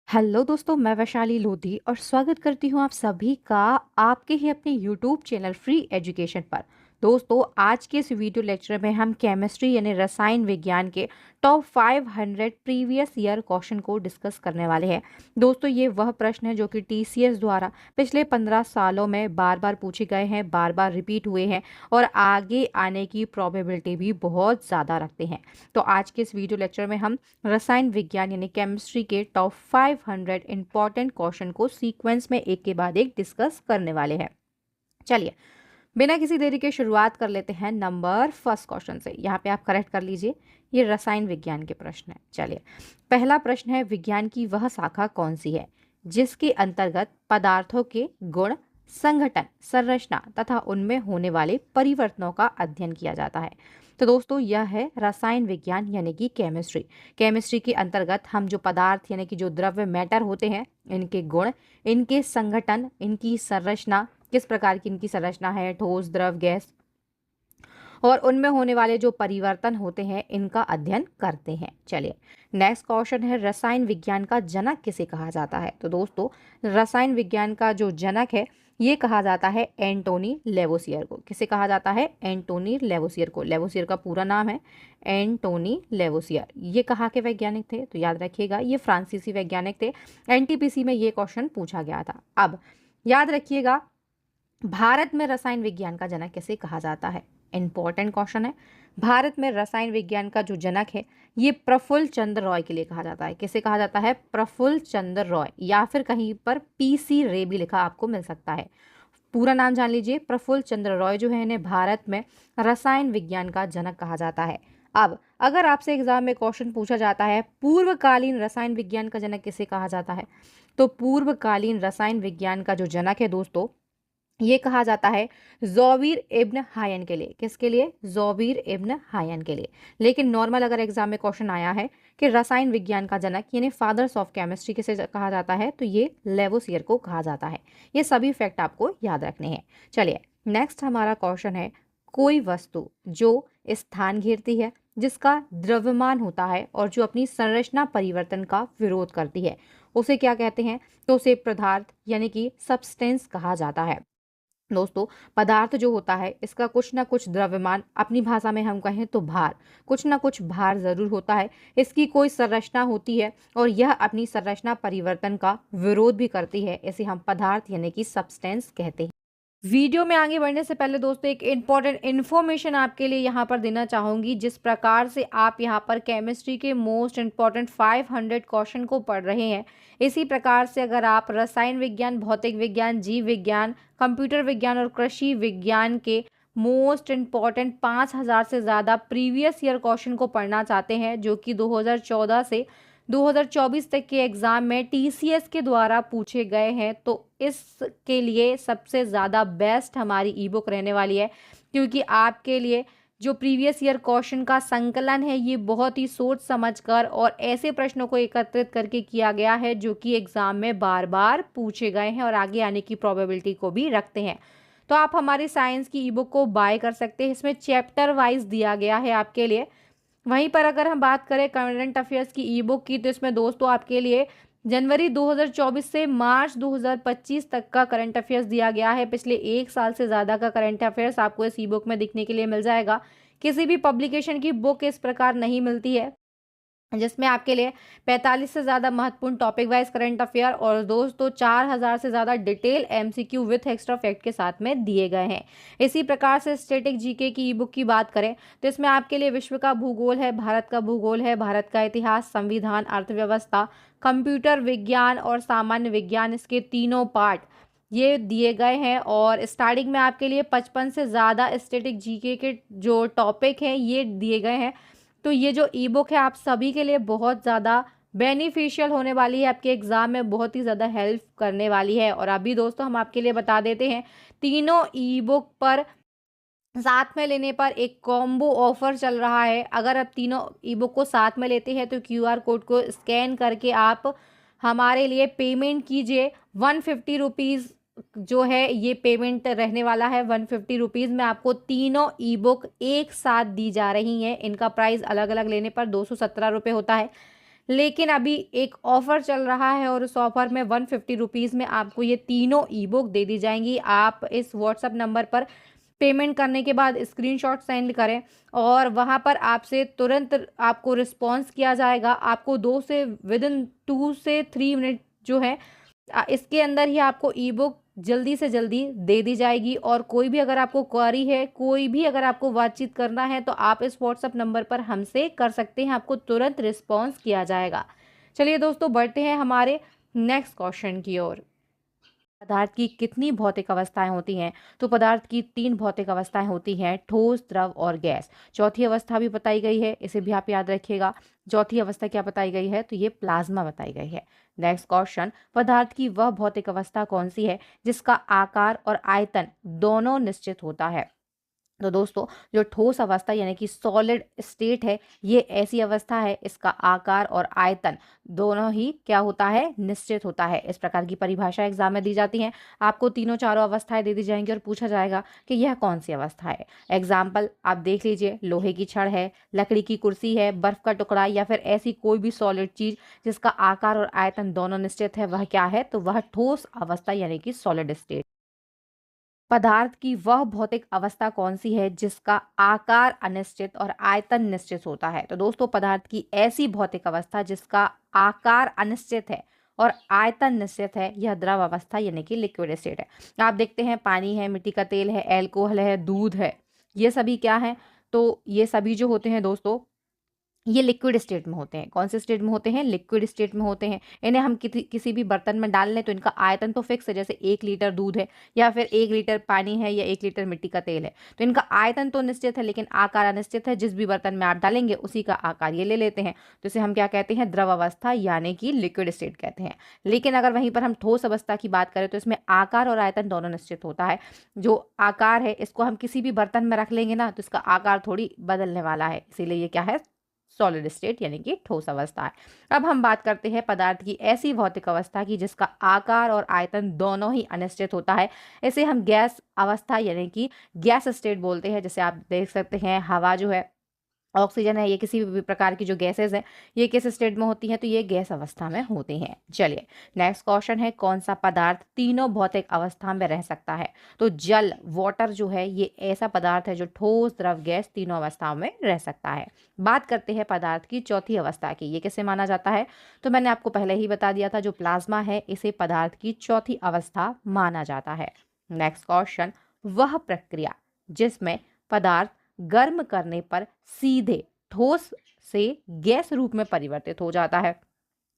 Hello दोस्तों, मैं वैशाली लोधी और स्वागत करती हूँ आप सभी का आपके ही अपने यूट्यूब चैनल फ्री एजुकेशन पर। दोस्तों, आज के इस वीडियो लेक्चर में हम केमिस्ट्री यानी रसायन विज्ञान के टॉप 500 प्रीवियस ईयर क्वेश्चन को डिस्कस करने वाले हैं। दोस्तों, ये वह प्रश्न है जो कि टीसीएस द्वारा पिछले 15 सालों में बार बार पूछे गए हैं, बार बार रिपीट हुए हैं और आगे आने की प्रोबेबिलिटी भी बहुत ज़्यादा रखते हैं। तो आज के इस वीडियो लेक्चर में हम रसायन विज्ञान यानी केमिस्ट्री के टॉप 500 इंपॉर्टेंट क्वेश्चन को सीक्वेंस में एक के बाद एक डिस्कस करने वाले हैं। चलिए, बिना किसी देरी के शुरुआत कर लेते हैं नंबर फर्स्ट क्वेश्चन से। यहाँ पे आप करेक्ट कर लीजिए, ये रसायन विज्ञान के प्रश्न है। चलिए, पहला प्रश्न है, विज्ञान की वह शाखा कौन सी है जिसके अंतर्गत पदार्थों के गुण, संघटन, संरचना तथा उनमें होने वाले परिवर्तनों का अध्ययन किया जाता है। तो दोस्तों, यह है रसायन विज्ञान यानी कि केमिस्ट्री। केमिस्ट्री के अंतर्गत हम जो पदार्थ यानी कि जो द्रव्य मैटर होते हैं, इनके गुण, इनके संघटन, इनकी संरचना, किस प्रकार की इनकी संरचना है, ठोस, द्रव, गैस, और उनमें होने वाले जो परिवर्तन होते हैं, इनका अध्ययन करते हैं। चलिए, नेक्स्ट क्वेश्चन है, रसायन विज्ञान का जनक किसे कहा जाता है। तो दोस्तों, रसायन विज्ञान का जो जनक है ये कहा जाता है एंटोनी लेवोसियर को। किसे कहा जाता है? एंटोनी लेवोसियर को। लेवोसियर का पूरा नाम है एंटोनी लेवोसियर। ये कहाँ के वैज्ञानिक थे? तो याद रखिएगा, ये फ्रांसीसी वैज्ञानिक थे। एनटीपीसी में ये क्वेश्चन पूछा गया था। अब याद रखिएगा, भारत में रसायन विज्ञान का जनक किसे कहा जाता है? इंपॉर्टेंट क्वेश्चन है। भारत में रसायन विज्ञान का जो जनक है ये प्रफुल्ल चंद्र रॉय के लिए कहा जाता है। किसे कहा जाता है? प्रफुल्ल चंद्र रॉय, या फिर कहीं पर पीसी रे भी लिखा आपको मिल सकता है। पूरा नाम जान लीजिए, प्रफुल्ल चंद्र रॉय जो है इन्हें भारत में रसायन विज्ञान का जनक कहा जाता है। अब अगर आपसे एग्जाम में क्वेश्चन पूछा जाता है पूर्वकालीन रसायन विज्ञान का जनक किसे कहा जाता है, तो पूर्वकालीन रसायन विज्ञान का जो जनक है दोस्तों, ये कहा जाता है ज़ौबीर इब्न हायन के लिए। किसके लिए? ज़ौबीर इब्न हायन के लिए। लेकिन नॉर्मल अगर एग्जाम में क्वेश्चन आया है कि रसायन विज्ञान का जनक यानी फादर्स ऑफ केमिस्ट्री किसे कहा जाता है, तो ये लेवोसियर को कहा जाता है। ये सभी फैक्ट आपको याद रखने हैं। चलिए, नेक्स्ट हमारा क्वेश्चन है, कोई वस्तु जो स्थान घेरती है, जिसका द्रव्यमान होता है और जो अपनी संरचना परिवर्तन का विरोध करती है, उसे क्या कहते हैं? तो उसे पदार्थ यानी कि सब्सटेंस कहा जाता है। दोस्तों, पदार्थ जो होता है इसका कुछ ना कुछ द्रव्यमान, अपनी भाषा में हम कहें तो भार, कुछ ना कुछ भार जरूर होता है। इसकी कोई संरचना होती है और यह अपनी संरचना परिवर्तन का विरोध भी करती है। इसे हम पदार्थ यानी कि सब्सटेंस कहते हैं। वीडियो में आगे बढ़ने से पहले दोस्तों, एक इम्पॉर्टेंट इन्फॉर्मेशन आपके लिए यहाँ पर देना चाहूँगी। जिस प्रकार से आप यहाँ पर केमिस्ट्री के मोस्ट इम्पॉर्टेंट 500 क्वेश्चन को पढ़ रहे हैं, इसी प्रकार से अगर आप रसायन विज्ञान, भौतिक विज्ञान, जीव विज्ञान, कंप्यूटर विज्ञान और कृषि विज्ञान के मोस्ट इम्पॉर्टेंट 5000 से ज़्यादा प्रीवियस ईयर क्वेश्चन को पढ़ना चाहते हैं, जो कि 2014 से 2024 तक के एग्ज़ाम में टीसीएस के द्वारा पूछे गए हैं, तो इसके लिए सबसे ज़्यादा बेस्ट हमारी ई बुक रहने वाली है। क्योंकि आपके लिए जो प्रीवियस ईयर क्वेश्चन का संकलन है ये बहुत ही सोच समझकर और ऐसे प्रश्नों को एकत्रित करके किया गया है जो कि एग्ज़ाम में बार बार पूछे गए हैं और आगे आने की प्रोबेबिलिटी को भी रखते हैं। तो आप हमारी साइंस की ई बुक को बाय कर सकते हैं। इसमें चैप्टर वाइज दिया गया है आपके लिए। वहीं पर अगर हम बात करें करंट अफेयर्स की ई बुक की, तो इसमें दोस्तों आपके लिए जनवरी 2024 से मार्च 2025 तक का करंट अफेयर्स दिया गया है। पिछले एक साल से ज़्यादा का करंट अफेयर्स आपको इस ई बुक में दिखने के लिए मिल जाएगा। किसी भी पब्लिकेशन की बुक इस प्रकार नहीं मिलती है जिसमें आपके लिए 45 से ज़्यादा महत्वपूर्ण टॉपिक वाइज करंट अफेयर और दोस्तों 4000 से ज़्यादा detail MCQ with extra fact के साथ में दिए गए हैं। इसी प्रकार से स्टैटिक जीके की ई बुक की बात करें तो इसमें आपके लिए विश्व का भूगोल है, भारत का भूगोल है, भारत का इतिहास, संविधान, अर्थव्यवस्था, कंप्यूटर विज्ञान और सामान्य विज्ञान, इसके तीनों पार्ट ये दिए गए हैं। और स्टार्टिंग में आपके लिए 55 से ज़्यादा स्टैटिक जीके के जो टॉपिक हैं ये दिए गए हैं। तो ये जो ई बुक है आप सभी के लिए बहुत ज़्यादा बेनिफिशियल होने वाली है, आपके एग्ज़ाम में बहुत ही ज़्यादा हेल्प करने वाली है। और अभी दोस्तों हम आपके लिए बता देते हैं, तीनों ई बुक पर साथ में लेने पर एक कॉम्बो ऑफर चल रहा है। अगर आप तीनों ई बुक को साथ में लेते हैं तो क्यूआर कोड को स्कैन करके आप हमारे लिए पेमेंट कीजिए। 150 रुपीज़ जो है ये पेमेंट रहने वाला है। 150 रुपीज़ में आपको तीनों ई बुक एक साथ दी जा रही हैं। इनका प्राइस अलग अलग लेने पर 217 रुपये होता है। लेकिन अभी एक ऑफर चल रहा है और उस ऑफर में 150 रुपीज़ में आपको ये तीनों ई बुक दे दी जाएंगी। आप इस व्हाट्सएप नंबर पर पेमेंट करने के बाद स्क्रीनशॉट सेंड करें और वहाँ पर आपसे तुरंत आपको रिस्पॉन्स किया जाएगा। आपको 2 से 3 मिनट जो है इसके अंदर ही आपको ई बुक जल्दी से जल्दी दे दी जाएगी। और कोई भी अगर आपको क्वेरी है, कोई भी अगर आपको बातचीत करना है, तो आप इस व्हाट्सएप नंबर पर हमसे कर सकते हैं, आपको तुरंत रिस्पॉन्स किया जाएगा। चलिए दोस्तों, बढ़ते हैं हमारे नेक्स्ट क्वेश्चन की ओर। पदार्थ की कितनी भौतिक अवस्थाएं होती हैं? तो पदार्थ की 3 भौतिक अवस्थाएं होती हैं, ठोस, द्रव और गैस। चौथी अवस्था भी बताई गई है, इसे भी आप याद रखिएगा। चौथी अवस्था क्या बताई गई है? तो ये प्लाज्मा बताई गई है। नेक्स्ट क्वेश्चन, पदार्थ की वह भौतिक अवस्था कौन सी है जिसका आकार और आयतन दोनों निश्चित होता है? तो दोस्तों, जो ठोस अवस्था यानी कि सॉलिड स्टेट है, ये ऐसी अवस्था है इसका आकार और आयतन दोनों ही क्या होता है? निश्चित होता है। इस प्रकार की परिभाषा एग्जाम में दी जाती हैं। आपको तीनों चारों अवस्थाएं दे दी जाएंगी और पूछा जाएगा कि यह कौन सी अवस्था है। एग्जाम्पल आप देख लीजिए, लोहे की छड़ है, लकड़ी की कुर्सी है, बर्फ का टुकड़ा या फिर ऐसी कोई भी सॉलिड चीज जिसका आकार और आयतन दोनों निश्चित है, वह क्या है? तो वह ठोस अवस्था यानी कि सॉलिड स्टेट। पदार्थ की वह भौतिक अवस्था कौन सी है जिसका आकार अनिश्चित और आयतन निश्चित होता है? तो दोस्तों, पदार्थ की ऐसी भौतिक अवस्था जिसका आकार अनिश्चित है और आयतन निश्चित है, यह द्रव अवस्था यानी कि लिक्विड स्टेट है। आप देखते हैं, पानी है, मिट्टी का तेल है, एल्कोहल है, दूध है, ये सभी क्या है? तो ये सभी जो होते हैं दोस्तों, ये लिक्विड स्टेट में होते हैं। कौन से स्टेट में होते हैं? लिक्विड स्टेट में होते हैं। इन्हें हम किसी भी बर्तन में डाल लें तो इनका आयतन तो फिक्स है, जैसे 1 लीटर दूध है या फिर 1 लीटर पानी है या 1 लीटर मिट्टी का तेल है, तो इनका आयतन तो निश्चित है लेकिन आकार अनिश्चित है। जिस भी बर्तन में आप डालेंगे उसी का आकार ये ले लेते हैं, तो इसे हम क्या कहते हैं? द्रव अवस्था यानी कि लिक्विड स्टेट कहते हैं। लेकिन अगर वहीं पर हम ठोस अवस्था की बात करें तो इसमें आकार और आयतन दोनों निश्चित होता है। जो आकार है, इसको हम किसी भी बर्तन में रख लेंगे ना, तो इसका आकार थोड़ी बदलने वाला है, इसीलिए ये क्या है? सॉलिड स्टेट यानी कि ठोस अवस्था है। अब हम बात करते हैं पदार्थ की ऐसी भौतिक अवस्था की जिसका आकार और आयतन दोनों ही अनिश्चित होता है। इसे हम गैस अवस्था यानी कि गैस स्टेट बोलते हैं। जैसे आप देख सकते हैं, हवा जो है, ऑक्सीजन है, ये किसी भी प्रकार की जो गैसेस हैं, ये किस स्टेट में होती हैं? तो ये गैस अवस्था में होती हैं। चलिए, नेक्स्ट क्वेश्चन है, कौन सा पदार्थ तीनों भौतिक अवस्था में रह सकता है? तो जल, वाटर जो है, ये ऐसा पदार्थ है जो ठोस, द्रव, गैस तीनों अवस्थाओं में रह सकता है। बात करते हैं पदार्थ की चौथी अवस्था की, ये किसे माना जाता है? तो मैंने आपको पहले ही बता दिया था, जो प्लाज्मा है, इसे पदार्थ की चौथी अवस्था माना जाता है। नेक्स्ट क्वेश्चन, वह प्रक्रिया जिसमें पदार्थ गर्म करने पर सीधे ठोस से गैस रूप में परिवर्तित हो जाता है।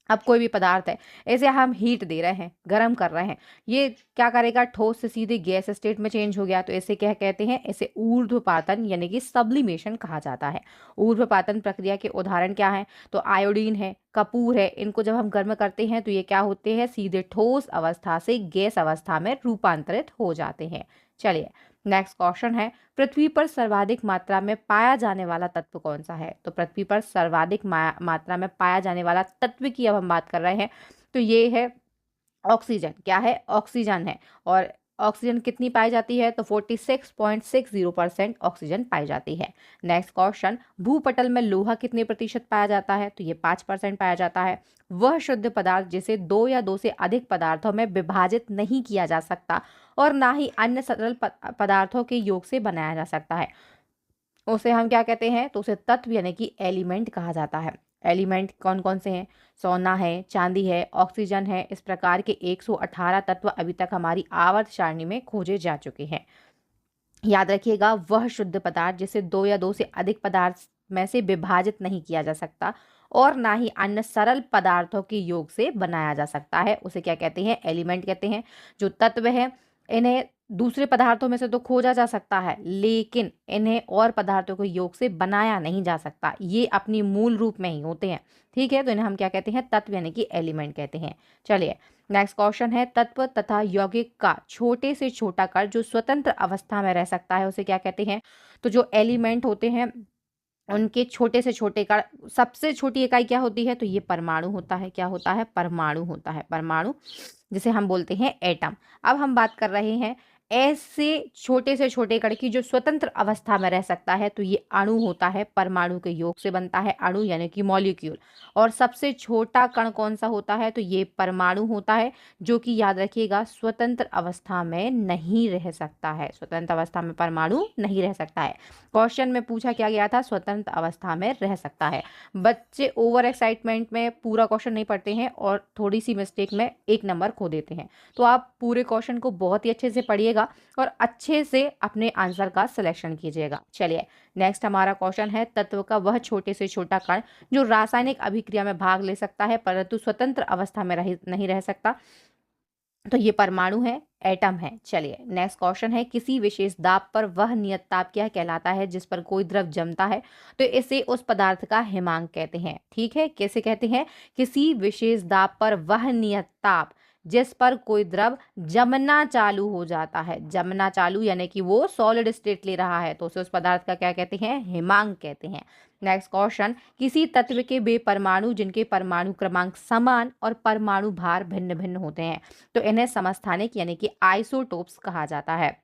अब कोई भी पदार्थ है, इसे हम हीट दे रहे हैं, गर्म कर रहे हैं, ये क्या करेगा? ठोस से सीधे गैस स्टेट में चेंज हो गया, तो इसे क्या कहते हैं? इसे ऊर्ध्वपातन यानी कि सब्लिमेशन कहा जाता है। ऊर्ध्वपातन प्रक्रिया के उदाहरण क्या हैं? तो आयोडीन है, कपूर है, इनको जब हम गर्म करते हैं तो ये क्या होते हैं? सीधे ठोस अवस्था से गैस अवस्था में रूपांतरित हो जाते हैं। चलिए, नेक्स्ट क्वेश्चन है, पृथ्वी पर सर्वाधिक मात्रा में पाया जाने वाला तत्व कौन सा है? तो पृथ्वी पर सर्वाधिक मात्रा में पाया जाने वाला तत्व की अब हम बात कर रहे हैं, तो ये है ऑक्सीजन। क्या है? ऑक्सीजन है। और ऑक्सीजन कितनी पाई जाती है? तो 46.60% ऑक्सीजन पाई जाती है। नेक्स्ट क्वेश्चन, भूपटल में लोहा कितने प्रतिशत पाया जाता है? तो ये 5% पाया जाता है। वह शुद्ध पदार्थ जिसे 2 या 2 से अधिक पदार्थों में विभाजित नहीं किया जा सकता और ना ही अन्य सरल पदार्थों के योग से बनाया जा सकता है, उसे हम क्या कहते हैं? तो उसे तत्व यानी कि एलिमेंट कहा जाता है। एलिमेंट कौन कौन से हैं? सोना है, चांदी है, ऑक्सीजन है। इस प्रकार के 118 तत्व अभी तक हमारी आवर्त सारणी में खोजे जा चुके हैं। याद रखिएगा, वह शुद्ध पदार्थ जिसे 2 या 2 से अधिक पदार्थ में से विभाजित नहीं किया जा सकता और ना ही अन्य सरल पदार्थों के योग से बनाया जा सकता है, उसे क्या कहते हैं? एलिमेंट कहते हैं। जो तत्व है, इन्हें दूसरे पदार्थों में से तो खोजा जा सकता है, लेकिन इन्हें और पदार्थों के योग से बनाया नहीं जा सकता, ये अपनी मूल रूप में ही होते हैं। ठीक है, तो इन्हें हम क्या कहते हैं? तत्व यानी कि एलिमेंट कहते हैं। चलिए, नेक्स्ट क्वेश्चन है, तत्व तथा यौगिक का छोटे से छोटा कण जो स्वतंत्र अवस्था में रह सकता है, उसे क्या कहते हैं? तो जो एलिमेंट होते हैं, उनके छोटे से छोटे कण, सबसे छोटी इकाई क्या होती है? तो ये परमाणु होता है। क्या होता है? परमाणु होता है। परमाणु जिसे हम बोलते हैं एटम। अब हम बात कर रहे हैं ऐसे छोटे से छोटे कण की जो स्वतंत्र अवस्था में रह सकता है तो ये अणु होता है, परमाणु के योग से बनता है अणु यानी कि मॉलिक्यूल। और सबसे छोटा कण कौन सा होता है तो ये परमाणु होता है, जो कि याद रखिएगा स्वतंत्र अवस्था में नहीं रह सकता है। स्वतंत्र अवस्था में परमाणु नहीं रह सकता है। क्वेश्चन में पूछा क्या गया था, स्वतंत्र अवस्था में रह सकता है। बच्चे ओवर एक्साइटमेंट में पूरा क्वेश्चन नहीं पढ़ते हैं और थोड़ी सी मिस्टेक में 1 नंबर खो देते हैं। तो आप पूरे क्वेश्चन को बहुत ही अच्छे से पढ़िएगा और अच्छे से अपने आंसर का सिलेक्शन कीजिएगा। चलिए नेक्स्ट हमारा क्वेश्चन है, तत्व का वह छोटे से छोटा कण जो रासायनिक अभिक्रिया में भाग ले सकता है परंतु स्वतंत्र अवस्था में नहीं रह सकता, तो ये परमाणु है, एटम है। चलिए नेक्स्ट क्वेश्चन है, किसी विशेष दाब पर वह नियत ताप क्या कहलाता है जिस पर कोई द्रव जमता है, तो इसे उस पदार्थ का हिमांक कहते हैं। ठीक है, कैसे कहते हैं, किसी विशेष दाब पर वह नियत ताप जिस पर कोई द्रव जमना चालू हो जाता है, जमना चालू यानी कि वो सॉलिड स्टेट ले रहा है, तो उसे उस पदार्थ का क्या कहते हैं, हिमांक कहते हैं। नेक्स्ट क्वेश्चन, किसी तत्व के वे परमाणु जिनके परमाणु क्रमांक समान और परमाणु भार भिन्न भिन्न होते हैं, तो इन्हें समस्थानिक यानी कि आइसोटोप्स कहा जाता है।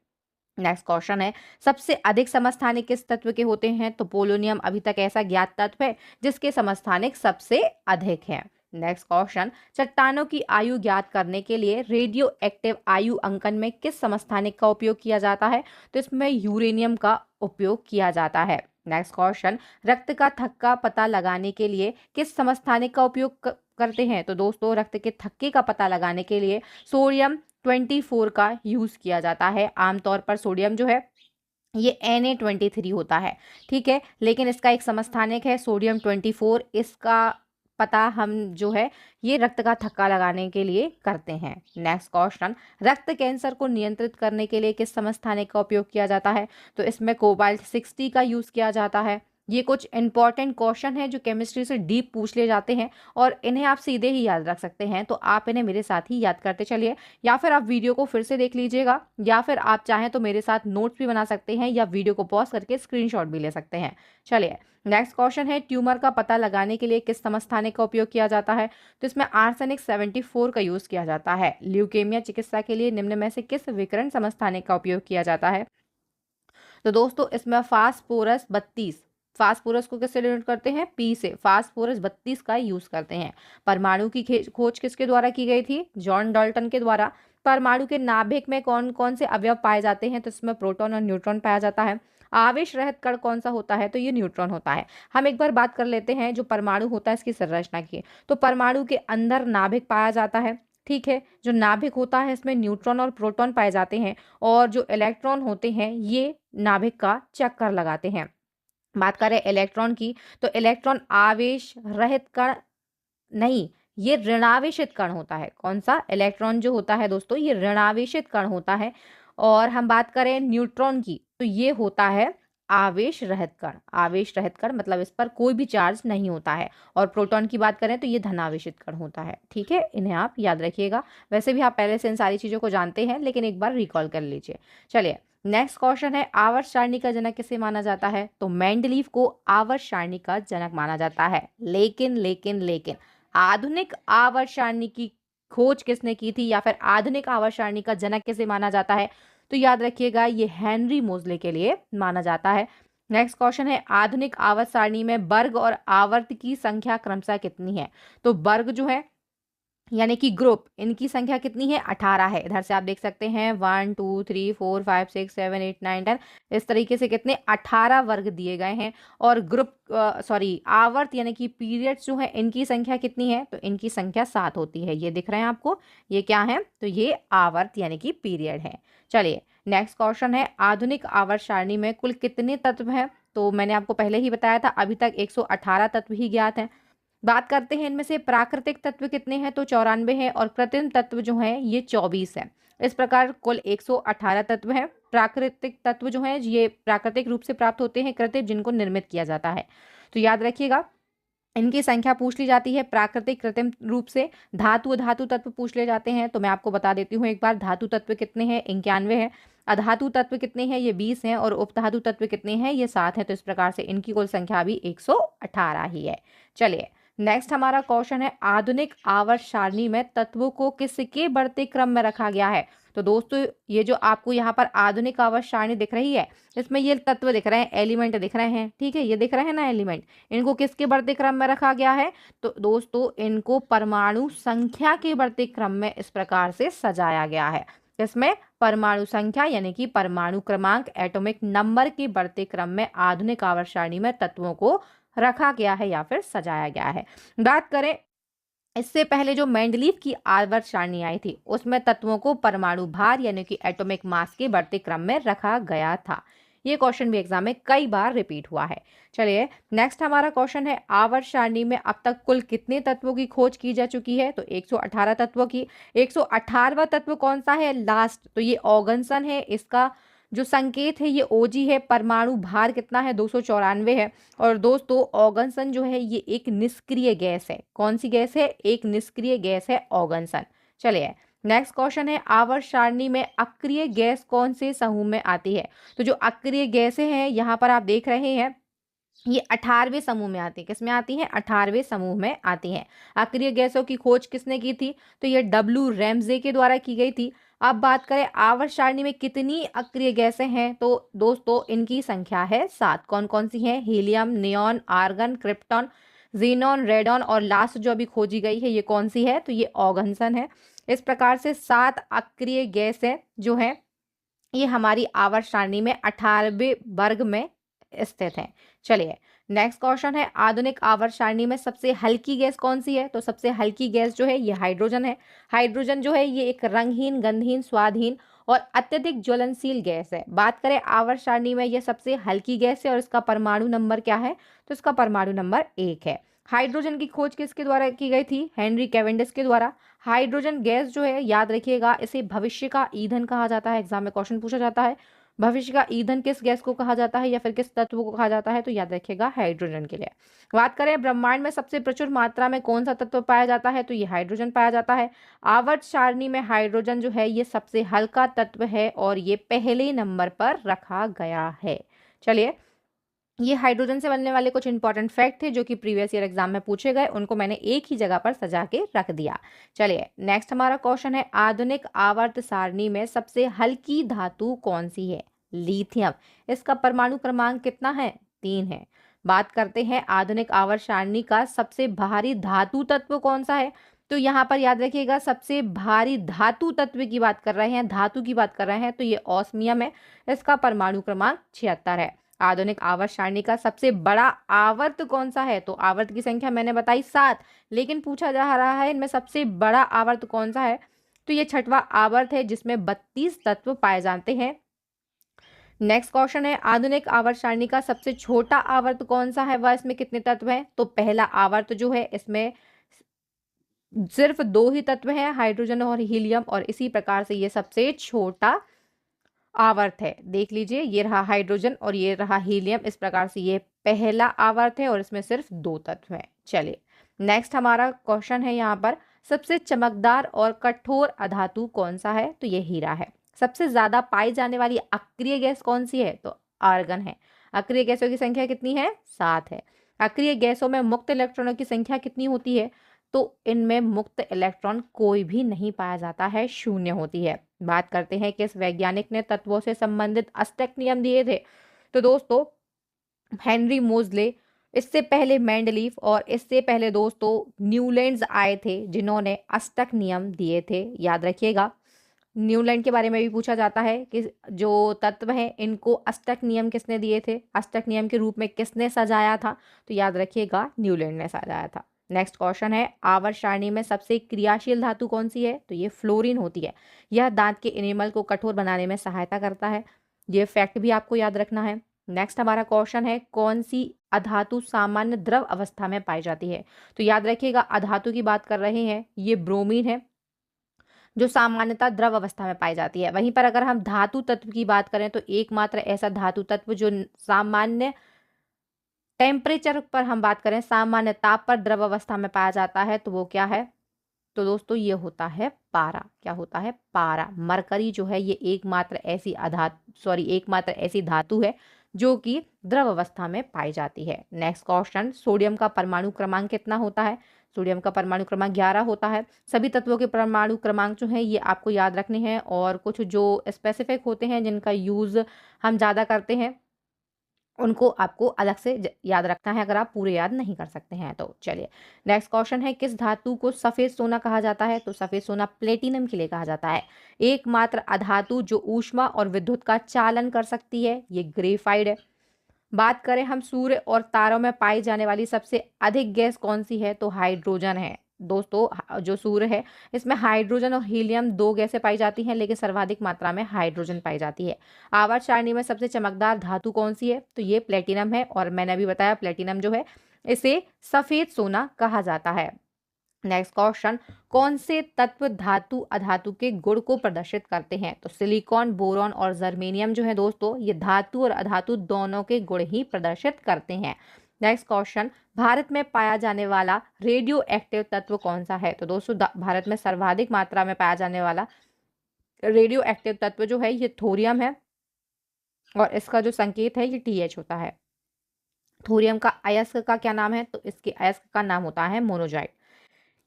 नेक्स्ट क्वेश्चन है, सबसे अधिक समस्थानिक किस तत्व के होते हैं, तो पोलोनियम अभी तक ऐसा ज्ञात तत्व है जिसके समस्थानिक सबसे अधिक हैं। नेक्स्ट क्वेश्चन, चट्टानों की आयु ज्ञात करने के लिए रेडियो एक्टिव आयु अंकन में किस समस्थानिक का उपयोग किया जाता है, तो इसमें यूरेनियम का उपयोग किया जाता है। नेक्स्ट क्वेश्चन, रक्त का थक्का पता लगाने के लिए किस समस्थानिक का उपयोग करते हैं, तो दोस्तों रक्त के थक्के का पता लगाने के लिए सोडियम 24 का यूज किया जाता है। आमतौर पर सोडियम जो है ये Na23 होता है, ठीक है, लेकिन इसका एक समस्थानिक है सोडियम 24। इसका पता हम जो है ये रक्त का थक्का लगाने के लिए करते हैं। नेक्स्ट क्वेश्चन, रक्त कैंसर को नियंत्रित करने के लिए किस समस्थानिक का उपयोग किया जाता है, तो इसमें कोबाल्ट 60 का यूज किया जाता है। ये कुछ इंपॉर्टेंट क्वेश्चन है जो केमिस्ट्री से डीप पूछ ले जाते हैं और इन्हें आप सीधे ही याद रख सकते हैं, तो आप इन्हें मेरे साथ ही याद करते चलिए, या फिर आप वीडियो को फिर से देख लीजिएगा, या फिर आप चाहें तो मेरे साथ नोट्स भी बना सकते हैं या वीडियो को पॉज करके स्क्रीनशॉट भी ले सकते हैं। चलिए नेक्स्ट क्वेश्चन है, ट्यूमर का पता लगाने के लिए किस समस्थानिक का उपयोग किया जाता है, तो इसमें आर्सेनिक 74 का यूज किया जाता है। ल्यूकेमिया चिकित्सा के लिए निम्न में से किस विकिरण समस्थानिक का उपयोग किया जाता है, तो दोस्तों इसमें फास्फोरस 32, फास्फोरस को किससे डिनोट करते हैं, पी से, फास्फोरस 32 का यूज करते हैं। परमाणु की खोज किसके द्वारा की गई थी, जॉन डाल्टन के द्वारा। परमाणु के नाभिक में कौन कौन से अवयव पाए जाते हैं, तो इसमें प्रोटॉन और न्यूट्रॉन पाया जाता है। आवेश रहित कण कौन सा होता है, तो ये न्यूट्रॉन होता है। हम एक बार बात कर लेते हैं जो परमाणु होता है इसकी संरचना की, तो परमाणु के अंदर नाभिक पाया जाता है, ठीक है, जो नाभिक होता है इसमें न्यूट्रॉन और प्रोटॉन पाए जाते हैं, और जो इलेक्ट्रॉन होते हैं ये नाभिक का चक्कर लगाते हैं। बात करें इलेक्ट्रॉन की, तो इलेक्ट्रॉन आवेश रहित कण नहीं, ये ऋणावेशित कण होता है। कौन सा, इलेक्ट्रॉन जो होता है दोस्तों ये ऋणावेशित कण होता है। और हम बात करें न्यूट्रॉन की, तो ये होता है आवेश रहित कण। आवेश रहित कण मतलब इस पर कोई भी चार्ज नहीं होता है। और प्रोटॉन की बात करें तो ये धनावेशित कण होता है, ठीक है, इन्हें आप याद रखिएगा। वैसे भी आप पहले से इन सारी चीजों को जानते हैं, लेकिन एक बार रिकॉल कर लीजिए। चलिए नेक्स्ट क्वेश्चन है, आवर्त सारणी का जनक किसे माना जाता है, तो मेंडलीव को आवर्त सारणी का जनक माना जाता है। लेकिन लेकिन लेकिन आधुनिक आवर्त सारणी की खोज किसने की थी, या फिर आधुनिक आवर्त सारणी का जनक किसे माना जाता है, तो याद रखिएगा ये हेनरी मोजले के लिए माना जाता है। नेक्स्ट क्वेश्चन है, आधुनिक आवर्त सारणी में वर्ग और आवर्त की संख्या क्रमशः कितनी है, तो वर्ग जो है यानी कि ग्रुप, इनकी संख्या कितनी है, 18 है। इधर से आप देख सकते हैं 1 2 3 4 5 6 7 8 9 10, इस तरीके से कितने 18 वर्ग दिए गए हैं। और ग्रुप आवर्त यानी कि पीरियड्स जो है इनकी संख्या कितनी है, तो इनकी संख्या 7 होती है। ये दिख रहे हैं आपको, ये क्या है, तो ये आवर्त यानी कि पीरियड है। चलिए नेक्स्ट क्वेश्चन है, आधुनिक आवर्त सारणी में कुल कितने तत्व हैं, तो मैंने आपको पहले ही बताया था अभी तक 118 तत्व ही ज्ञात हैं। बात करते हैं इनमें से प्राकृतिक तत्व कितने हैं, तो 94 हैं, और कृत्रिम तत्व जो हैं ये 24 है। इस प्रकार कुल 118 तत्व हैं। प्राकृतिक तत्व जो हैं ये प्राकृतिक रूप से प्राप्त होते हैं, कृत्रिम जिनको निर्मित किया जाता है। तो याद रखिएगा इनकी संख्या पूछ ली जाती है प्राकृतिक कृत्रिम रूप से। धातु धातु तत्व पूछ ले जाते हैं, तो मैं आपको बता देती हूँ एक बार, धातु तत्व कितने हैं, 91 है। अधातु तत्व कितने हैं, ये 20 हैं। और उपधातु तत्व कितने हैं, ये 7 हैं। तो इस प्रकार से इनकी कुल संख्या भी 118 ही है। चलिए नेक्स्ट हमारा क्वेश्चन है, आधुनिक आवर्त सारणी में तत्वों को किसके बढ़ते क्रम में रखा गया है, तो दोस्तों ये जो आपको यहाँ पर आधुनिक आवर्त सारणी दिख रही है, इसमें ये तत्व दिख रहे हैं, एलिमेंट दिख रहे हैं, ठीक है, ये दिख रहे हैं ना एलिमेंट, इनको किसके बढ़ते क्रम में रखा गया है, तो दोस्तों इनको परमाणु संख्या के बढ़ते क्रम में इस प्रकार से सजाया गया है। इसमें परमाणु संख्या यानी कि परमाणु क्रमांक, एटॉमिक नंबर के बढ़ते क्रम में आधुनिक आवर्त सारणी में तत्वों को रखा गया है या फिर सजाया गया है। बात करें इससे पहले जो मेंडलीव की आवर्त सारणी आई थी, उसमें तत्वों को परमाणु भार यानी कि एटॉमिक मास के बढ़ते क्रम में रखा गया था। ये क्वेश्चन भी एग्जाम में कई बार रिपीट हुआ है। चलिए नेक्स्ट हमारा क्वेश्चन है, आवर्त सारणी में अब तक कुल कितने तत्वों की खोज की जा चुकी है, तो 118 तत्वों की। 118वां तत्व कौन सा है, लास्ट, तो ये ऑगन्सन है, इसका जो संकेत है ये ओजी है, परमाणु भार कितना है, 294 है। और दोस्तों ऑगन्सन जो है ये एक निष्क्रिय गैस है। कौन सी गैस है, एक निष्क्रिय गैस है ऑगन्सन। चलिए नेक्स्ट क्वेश्चन है, आवर्त सारणी में अक्रिय गैस कौन से समूह में आती है, तो जो अक्रिय गैसें हैं यहाँ पर आप देख रहे हैं ये 18वें समूह में आती है। किसमें आती हैं, 18वें समूह में आती हैं। अक्रिय गैसों की खोज किसने की थी, तो ये डब्ल्यू रैम्जे के द्वारा की गई थी। अब बात करें आवर्त सारणी में कितनी अक्रिय गैसें हैं, तो दोस्तों इनकी संख्या है 7। कौन कौन सी हैं, helium, neon, argon, krypton, xenon, radon और लास्ट जो अभी खोजी गई है ये कौन सी है, तो ये ऑगन्सन है। इस प्रकार से 7 अक्रिय गैसें जो है ये हमारी आवर्त सारणी में 18वें वर्ग में स्थित है। चलिए नेक्स्ट क्वेश्चन है, आधुनिक आवर्त सारणी में सबसे हल्की गैस कौन सी है, तो सबसे हल्की गैस जो है ये हाइड्रोजन है। हाइड्रोजन जो है ये एक रंगहीन, गंधहीन, स्वादहीन और अत्यधिक ज्वलनशील गैस है। बात करें आवर्त सारणी में ये सबसे हल्की गैस है और इसका परमाणु नंबर क्या है, तो इसका परमाणु नंबर 1 है। हाइड्रोजन की खोज किसके द्वारा की गई थी, हेनरी कैवेंडिश के द्वारा। हाइड्रोजन गैस जो है याद रखिएगा इसे भविष्य का ईंधन कहा जाता है। एग्जाम में क्वेश्चन पूछा जाता है भविष्य का ईंधन किस गैस को कहा जाता है या फिर किस तत्व को कहा जाता है, तो याद रखिएगा हाइड्रोजन के लिए। बात करें ब्रह्मांड में सबसे प्रचुर मात्रा में कौन सा तत्व पाया जाता है, तो ये हाइड्रोजन पाया जाता है। आवर्त सारणी में हाइड्रोजन जो है ये सबसे हल्का तत्व है और ये पहले नंबर पर रखा गया है। चलिए ये हाइड्रोजन से बनने वाले कुछ इंपॉर्टेंट फैक्ट थे जो कि प्रीवियस ईयर एग्जाम में पूछे गए, उनको मैंने एक ही जगह पर सजा के रख दिया। चलिए नेक्स्ट हमारा क्वेश्चन है, आधुनिक आवर्त सारणी में सबसे हल्की धातु कौन सी है, लिथियम। इसका परमाणु क्रमांक कितना है, 3 है। बात करते हैं आधुनिक आवर्त सारणी का सबसे भारी धातु तत्व कौन सा है, तो यहाँ पर याद रखिएगा सबसे भारी धातु तत्व की बात कर रहे हैं, धातु की बात कर रहे हैं, तो ये ऑस्मियम है। इसका परमाणु क्रमांक 76 है। आधुनिक आवर्त सारणी का सबसे बड़ा आवर्त कौन सा है, तो आवर्त की संख्या मैंने बताई 7, लेकिन पूछा जा रहा है इनमें सबसे बड़ा आवर्त कौन सा है, तो ये 6वां आवर्त है जिसमें 32 तत्व पाए जाते हैं। नेक्स्ट क्वेश्चन है, आधुनिक आवर्त सारणी का सबसे छोटा आवर्त कौन सा है, वह इसमें कितने तत्व हैं, तो पहला आवर्त जो है इसमें सिर्फ 2 ही तत्व हैं, हाइड्रोजन और हीलियम, और इसी प्रकार से ये सबसे छोटा आवर्त है। देख लीजिए ये रहा हाइड्रोजन और ये रहा हीलियम, इस प्रकार से ये पहला आवर्त है और इसमें सिर्फ 2 तत्व हैं। चलिए नेक्स्ट हमारा क्वेश्चन है, यहाँ पर सबसे चमकदार और कठोर अधातु कौन सा है, तो ये हीरा है। सबसे ज्यादा पाई जाने वाली अक्रिय गैस कौन सी है, तो आर्गन है। अक्रिय गैसों की संख्या कितनी है, 7 है। अक्रिय गैसों में मुक्त इलेक्ट्रॉनों की संख्या कितनी होती है, तो इनमें मुक्त इलेक्ट्रॉन कोई भी नहीं पाया जाता है, 0 होती है। बात करते हैं किस वैज्ञानिक ने तत्वों से संबंधित अष्टक नियम दिए थे, तो दोस्तों हेनरी मोजले, इससे पहले मेंडलीव और इससे पहले दोस्तों न्यूलैंड्स आए थे जिन्होंने अष्टक नियम दिए थे। याद रखिएगा न्यूलैंड के बारे में भी पूछा जाता है कि जो तत्व हैं इनको अष्टक नियम किसने दिए थे, अष्टक नियम के रूप में किसने सजाया था, तो याद रखिएगा न्यूलैंड ने सजाया था। नेक्स्ट क्वेश्चन है, आवर्त सारणी में सबसे क्रियाशील धातु कौन सी है, तो ये फ्लोरीन होती है। यह दांत के इनेमल को कठोर बनाने में सहायता करता है। ये फैक्ट भी आपको याद रखना है। नेक्स्ट हमारा क्वेश्चन है, कौन सी अधातु सामान्य द्रव अवस्था में पाई जाती है, तो याद रखिएगा अधातु की बात कर रहे हैं, ये ब्रोमीन है जो सामान्यतः द्रव अवस्था में पाई जाती है। वहीं पर अगर हम धातु तत्व की बात करें तो एकमात्र ऐसा धातु तत्व जो सामान्य टेम्परेचर पर हम बात करें, सामान्य ताप पर द्रव अवस्था में पाया जाता है, तो वो क्या है, तो दोस्तों ये होता है पारा। क्या होता है, पारा। मरकरी जो है ये एकमात्र ऐसी धातु है जो कि द्रव अवस्था में पाई जाती है। नेक्स्ट क्वेश्चन, सोडियम का परमाणु क्रमांक कितना होता है, सोडियम का परमाणु क्रमांक 11 होता है। सभी तत्वों के परमाणु क्रमांक जो हैं ये आपको याद रखने हैं, और कुछ जो स्पेसिफिक होते हैं जिनका यूज़ हम ज़्यादा करते हैं उनको आपको अलग से याद रखना है, अगर आप पूरे याद नहीं कर सकते हैं तो। चलिए नेक्स्ट क्वेश्चन है, किस धातु को सफ़ेद सोना कहा जाता है? तो सफ़ेद सोना प्लेटिनम के लिए कहा जाता है। एकमात्र अधातु जो ऊष्मा और विद्युत का चालन कर सकती है, ये ग्रेफाइड है। बात करें हम सूर्य और तारों में पाई जाने वाली सबसे अधिक गैस कौन सी है? तो हाइड्रोजन है। दोस्तों जो सूर्य है इसमें हाइड्रोजन और हीलियम दो गैसें पाई जाती हैं, लेकिन सर्वाधिक मात्रा में हाइड्रोजन पाई जाती है। आवर्त सारणी में सबसे चमकदार धातु कौन सी है? तो ये प्लेटिनम है, और मैंने अभी बताया प्लेटिनम जो है इसे सफेद सोना कहा जाता है। नेक्स्ट क्वेश्चन, कौन से तत्व धातु अधातु के गुण को प्रदर्शित करते हैं? तो सिलिकॉन, बोरॉन और जर्मेनियम जो है दोस्तों ये धातु और अधातु दोनों के गुण ही प्रदर्शित करते हैं। नेक्स्ट क्वेश्चन, भारत में पाया जाने वाला रेडियो एक्टिव तत्व कौन सा है? तो दोस्तों भारत में सर्वाधिक मात्रा में पाया जाने वाला रेडियो एक्टिव तत्व जो है ये थोरियम है, और इसका जो संकेत है ये TH होता है। थोरियम का अयस्क का क्या नाम है? तो इसके अयस्क का नाम होता है मोनोजाइट।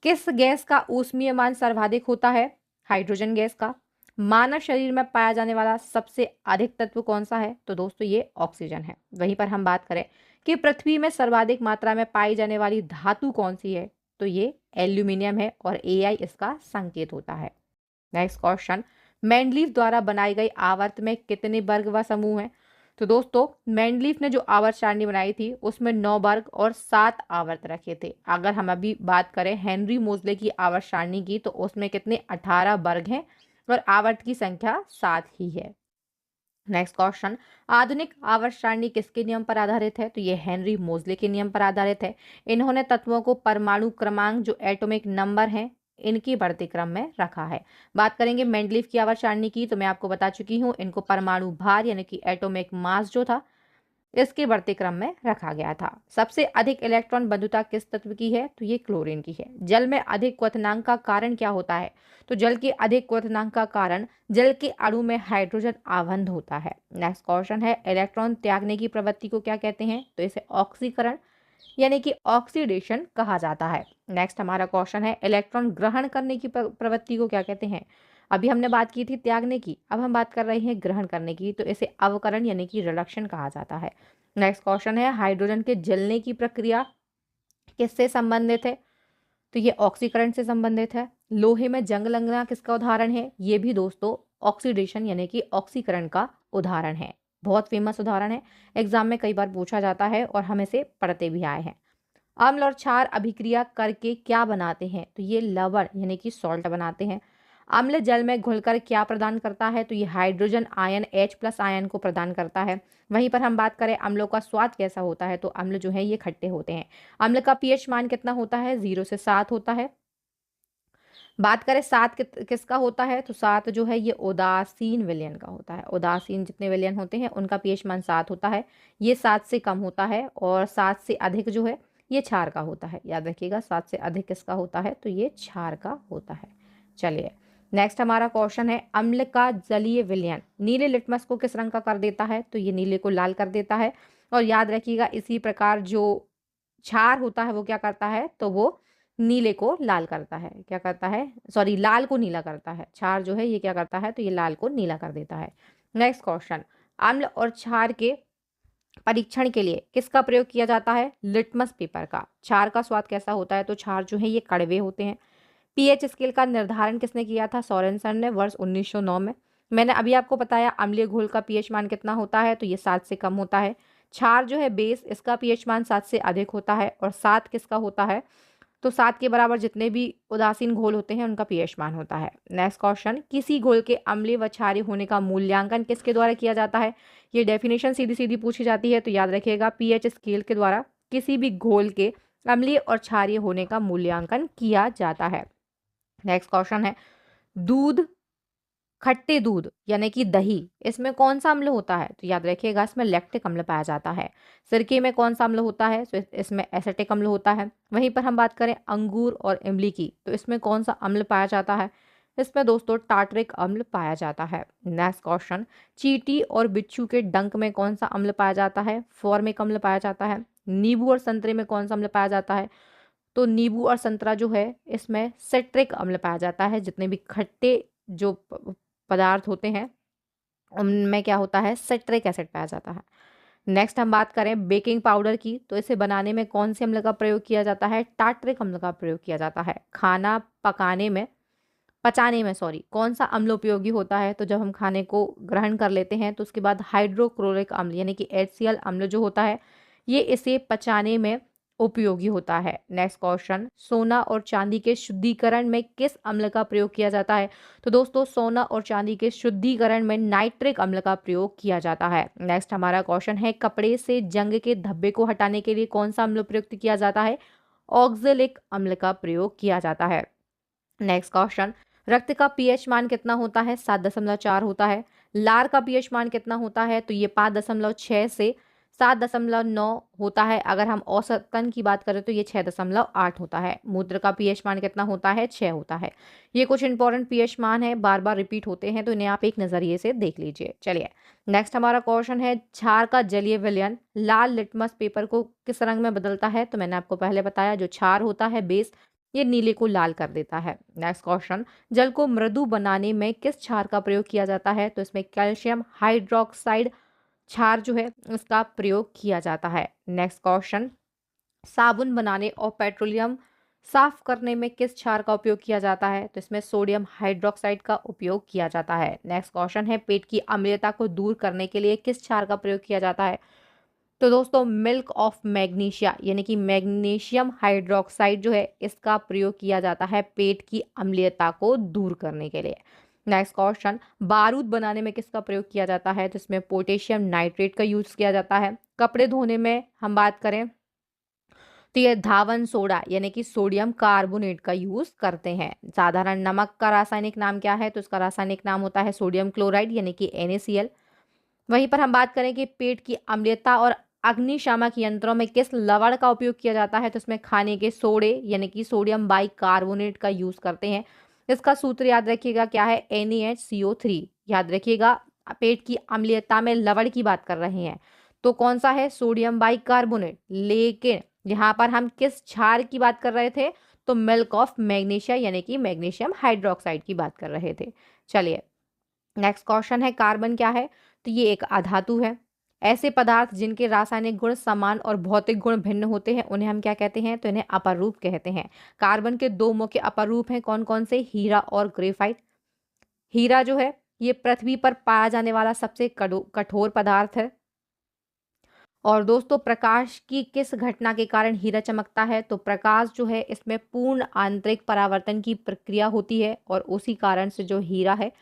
किस गैस का ऊष्मीय मान सर्वाधिक होता है? हाइड्रोजन गैस का। मानव शरीर में पाया जाने वाला सबसे अधिक तत्व कौन सा है? तो दोस्तों ये ऑक्सीजन है। वहीं पर हम बात करें कि पृथ्वी में सर्वाधिक मात्रा में पाई जाने वाली धातु कौन सी है? तो ये एल्यूमिनियम है, और Ai इसका संकेत होता है। नेक्स्ट क्वेश्चन, मेंडलीफ द्वारा बनाई गई आवर्त में कितने वर्ग व समूह हैं? तो दोस्तों मेंडलीफ ने जो आवर्त सारणी बनाई थी उसमें 9 वर्ग और 7 आवर्त रखे थे। अगर हम अभी बात करें हेनरी मोजले की आवर्त सारणी की तो उसमें कितने 18 वर्ग हैं, और आवर्त की संख्या 7 ही है। नेक्स्ट क्वेश्चन, आधुनिक आवर्त सारणी किसके नियम पर आधारित है? तो ये हेनरी मोजले के नियम पर आधारित है। इन्होंने तत्वों को परमाणु क्रमांक जो एटॉमिक नंबर हैं इनकी बढ़ते क्रम में रखा है। बात करेंगे मेंडलीफ की आवर्त सारणी की, तो मैं आपको बता चुकी हूँ इनको परमाणु भार यानी कि एटॉमिक मास जो था इसके बढ़ते क्रम में रखा गया था। सबसे अधिक इलेक्ट्रॉन बंधुता किस तत्व की है? तो ये क्लोरीन की है। जल में अधिक क्वथनांक का कारण क्या होता है? तो जल के अधिक क्वथनांक का कारण जल के अणु में हाइड्रोजन आबंध होता है। नेक्स्ट क्वेश्चन है, इलेक्ट्रॉन त्यागने की प्रवृत्ति को क्या कहते हैं? तो इसे ऑक्सीकरण यानी कि ऑक्सीडेशन कहा जाता है। नेक्स्ट हमारा क्वेश्चन है, इलेक्ट्रॉन ग्रहण करने की प्रवृत्ति को क्या कहते हैं? अभी हमने बात की थी त्यागने की, अब हम बात कर रहे हैं ग्रहण करने की, तो इसे अवकरण यानी कि रिडक्शन कहा जाता है। नेक्स्ट क्वेश्चन है, हाइड्रोजन के जलने की प्रक्रिया किससे संबंधित है? तो ये ऑक्सीकरण से संबंधित है। लोहे में जंग लगना किसका उदाहरण है? ये भी दोस्तों ऑक्सीडेशन यानी कि ऑक्सीकरण का उदाहरण है। बहुत फेमस उदाहरण है, एग्जाम में कई बार पूछा जाता है और हम इसे पढ़ते भी आए हैं। अम्ल और क्षार अभिक्रिया करके क्या बनाते हैं? तो ये लवण यानी कि सॉल्ट बनाते हैं। अम्ल जल में घुलकर क्या प्रदान करता है? तो ये हाइड्रोजन आयन H+ आयन को प्रदान करता है। वहीं पर हम बात करें अम्लों का स्वाद कैसा होता है, तो अम्ल जो है ये खट्टे होते हैं। अम्ल का pH मान कितना होता है? 0 से 7 होता है। बात करें 7 किसका होता है, तो 7 जो है ये उदासीन विलयन का होता है। उदासीन जितने विलयन होते हैं उनका pH मान 7 होता है। ये 7 से कम होता है, और 7 से अधिक जो है ये क्षार का होता है। याद रखिएगा 7 से अधिक किसका होता है? तो ये क्षार का होता है। चलिए नेक्स्ट हमारा क्वेश्चन है, अम्ल का जलीय विलयन नीले लिटमस को किस रंग का कर देता है? तो ये नीले को लाल कर देता है। और याद रखिएगा इसी प्रकार जो क्षार होता है वो क्या करता है? तो वो नीले को लाल करता है। क्या करता है? सॉरी, लाल को नीला करता है। क्षार जो है ये क्या करता है? तो ये लाल को नीला कर देता है। नेक्स्ट क्वेश्चन, अम्ल और क्षार के परीक्षण के लिए किसका प्रयोग किया जाता है? लिटमस पेपर का। क्षार का स्वाद कैसा होता है? तो क्षार जो है ये कड़वे होते हैं। पीएच स्केल का निर्धारण किसने किया था? सोरेनसन ने वर्ष 1909 में। मैंने अभी आपको बताया अम्लीय घोल का पीएच मान कितना होता है? तो ये 7 से कम होता है। क्षार जो है बेस, इसका पीएच मान 7 से अधिक होता है। और 7 किसका होता है? तो 7 के बराबर जितने भी उदासीन घोल होते हैं उनका पीएच मान होता है। नेक्स्ट क्वेश्चन, किसी घोल के अम्लीय व क्षारीय होने का मूल्यांकन किसके द्वारा किया जाता है? ये डेफिनेशन सीधी सीधी पूछी जाती है, तो याद रखिएगा पीएच स्केल के द्वारा किसी भी घोल के अम्लीय और क्षारीय होने का मूल्यांकन किया जाता है। नेक्स्ट क्वेश्चन है, दूध, खट्टे दूध यानी कि दही, इसमें कौन सा अम्ल होता है? तो याद रखिएगा इसमें लैक्टिक अम्ल पाया जाता है। सिरके में कौन सा अम्ल होता है? तो इसमें एसिटिक अम्ल होता है। वहीं पर हम बात करें अंगूर और इमली की, तो इसमें कौन सा अम्ल पाया जाता है? इसमें दोस्तों टार्टरिक अम्ल पाया जाता है। नेक्स्ट क्वेश्चन, चींटी और बिच्छू के डंक में कौन सा अम्ल पाया जाता है? फॉर्मिक अम्ल पाया जाता है। नींबू और संतरे में कौन सा अम्ल पाया जाता है? तो नींबू और संतरा जो है इसमें सिट्रिक अम्ल पाया जाता है। जितने भी खट्टे जो पदार्थ होते हैं उनमें क्या होता है, सिट्रिक एसिड पाया जाता है। नेक्स्ट हम बात करें बेकिंग पाउडर की, तो इसे बनाने में कौन से अम्ल का प्रयोग किया जाता है, टार्टरिक अम्ल का प्रयोग किया जाता है। खाना पचाने में कौन सा अम्ल उपयोगी होता है, तो जब हम खाने को ग्रहण कर लेते हैं तो उसके बाद हाइड्रोक्लोरिक अम्ल यानी कि HCl अम्ल जो होता है ये इसे पचाने में उपयोगी होता है। नेक्स्ट क्वेश्चन, सोना और चांदी के शुद्धिकरण में किस अम्ल का प्रयोग किया जाता है, तो दोस्तों सोना और चांदी के शुद्धिकरण में नाइट्रिक अम्ल का प्रयोग किया जाता है। नेक्स्ट हमारा क्वेश्चन है, कपड़े से जंग के धब्बे को हटाने के लिए कौन सा अम्ल प्रयुक्त किया जाता है, ऑक्जेलिक अम्ल का प्रयोग किया जाता है। नेक्स्ट क्वेश्चन, रक्त का पीएच मान कितना होता है, 7.4 होता है। लार का पीएच मान कितना होता है, तो ये 5.6 से 7.9 होता है। अगर हम औसतन की बात करें तो ये 6.8 होता है। मूत्र का पीएच मान कितना होता है, 6 होता है। ये कुछ इंपॉर्टेंट पीएच मान है, बार बार रिपीट होते हैं, तो इन्हें आप एक नजरिए से देख लीजिए। चलिए नेक्स्ट हमारा क्वेश्चन है, क्षार का जलीय विलयन लाल लिटमस पेपर को किस रंग में बदलता है, तो मैंने आपको पहले बताया जो क्षार होता है बेस ये नीले को लाल कर देता है। नेक्स्ट क्वेश्चन, जल को मृदु बनाने में किस क्षार का प्रयोग किया जाता है, तो इसमें कैल्शियम हाइड्रोक्साइड क्षार जो है इसका प्रयोग किया जाता है। नेक्स्ट क्वेश्चन, साबुन बनाने और पेट्रोलियम साफ करने में किस क्षार का उपयोग किया जाता है, तो इसमें सोडियम हाइड्रोक्साइड का उपयोग किया जाता है। नेक्स्ट क्वेश्चन है, पेट की अम्लता को दूर करने के लिए किस क्षार का प्रयोग किया जाता है, तो दोस्तों मिल्क ऑफ मैग्नीशिया यानी कि मैग्नीशियम हाइड्रोक्साइड जो है इसका प्रयोग किया जाता है पेट की अम्लीयता को दूर करने के लिए। नेक्स्ट क्वेश्चन, बारूद बनाने में किसका प्रयोग किया जाता है, तो इसमें पोटेशियम नाइट्रेट का यूज किया जाता है। कपड़े धोने में हम बात करें तो ये धावन सोडा यानी कि सोडियम कार्बोनेट का यूज करते हैं। साधारण नमक का रासायनिक नाम क्या है, तो इसका रासायनिक नाम होता है सोडियम क्लोराइड यानी कि NaCl। वहीं पर हम बात करें कि पेट की अम्लता और अग्निशामक यंत्रों में किस लवण का उपयोग किया जाता है, तो इसमें खाने के सोडे यानी कि सोडियम बाइकार्बोनेट का यूज करते हैं। इसका सूत्र याद रखिएगा क्या है, NaHCO3। याद रखिएगा पेट की अम्लता में लवण की बात कर रहे हैं तो कौन सा है, सोडियम बाइकार्बोनेट। लेकिन यहाँ पर हम किस क्षार की बात कर रहे थे, तो मिल्क ऑफ मैग्नीशिया यानी कि मैग्नीशियम हाइड्रोक्साइड की बात कर रहे थे। चलिए नेक्स्ट क्वेश्चन है, कार्बन क्या है, तो ये एक अधातु है। ऐसे पदार्थ जिनके रासायनिक गुण समान और भौतिक गुण भिन्न होते हैं उन्हें हम क्या कहते हैं, तो इन्हें अपरूप कहते हैं। कार्बन के दो मुख्य अपरूप हैं, कौन कौन से, हीरा और ग्रेफाइट। हीरा जो है ये पृथ्वी पर पाया जाने वाला सबसे कठोर पदार्थ है। और दोस्तों प्रकाश की किस घटना के कारण हीरा चमकता है, तो प्रकाश जो है इसमें पूर्ण आंतरिक परावर्तन की प्रक्रिया होती है और उसी कारण से जो हीरा है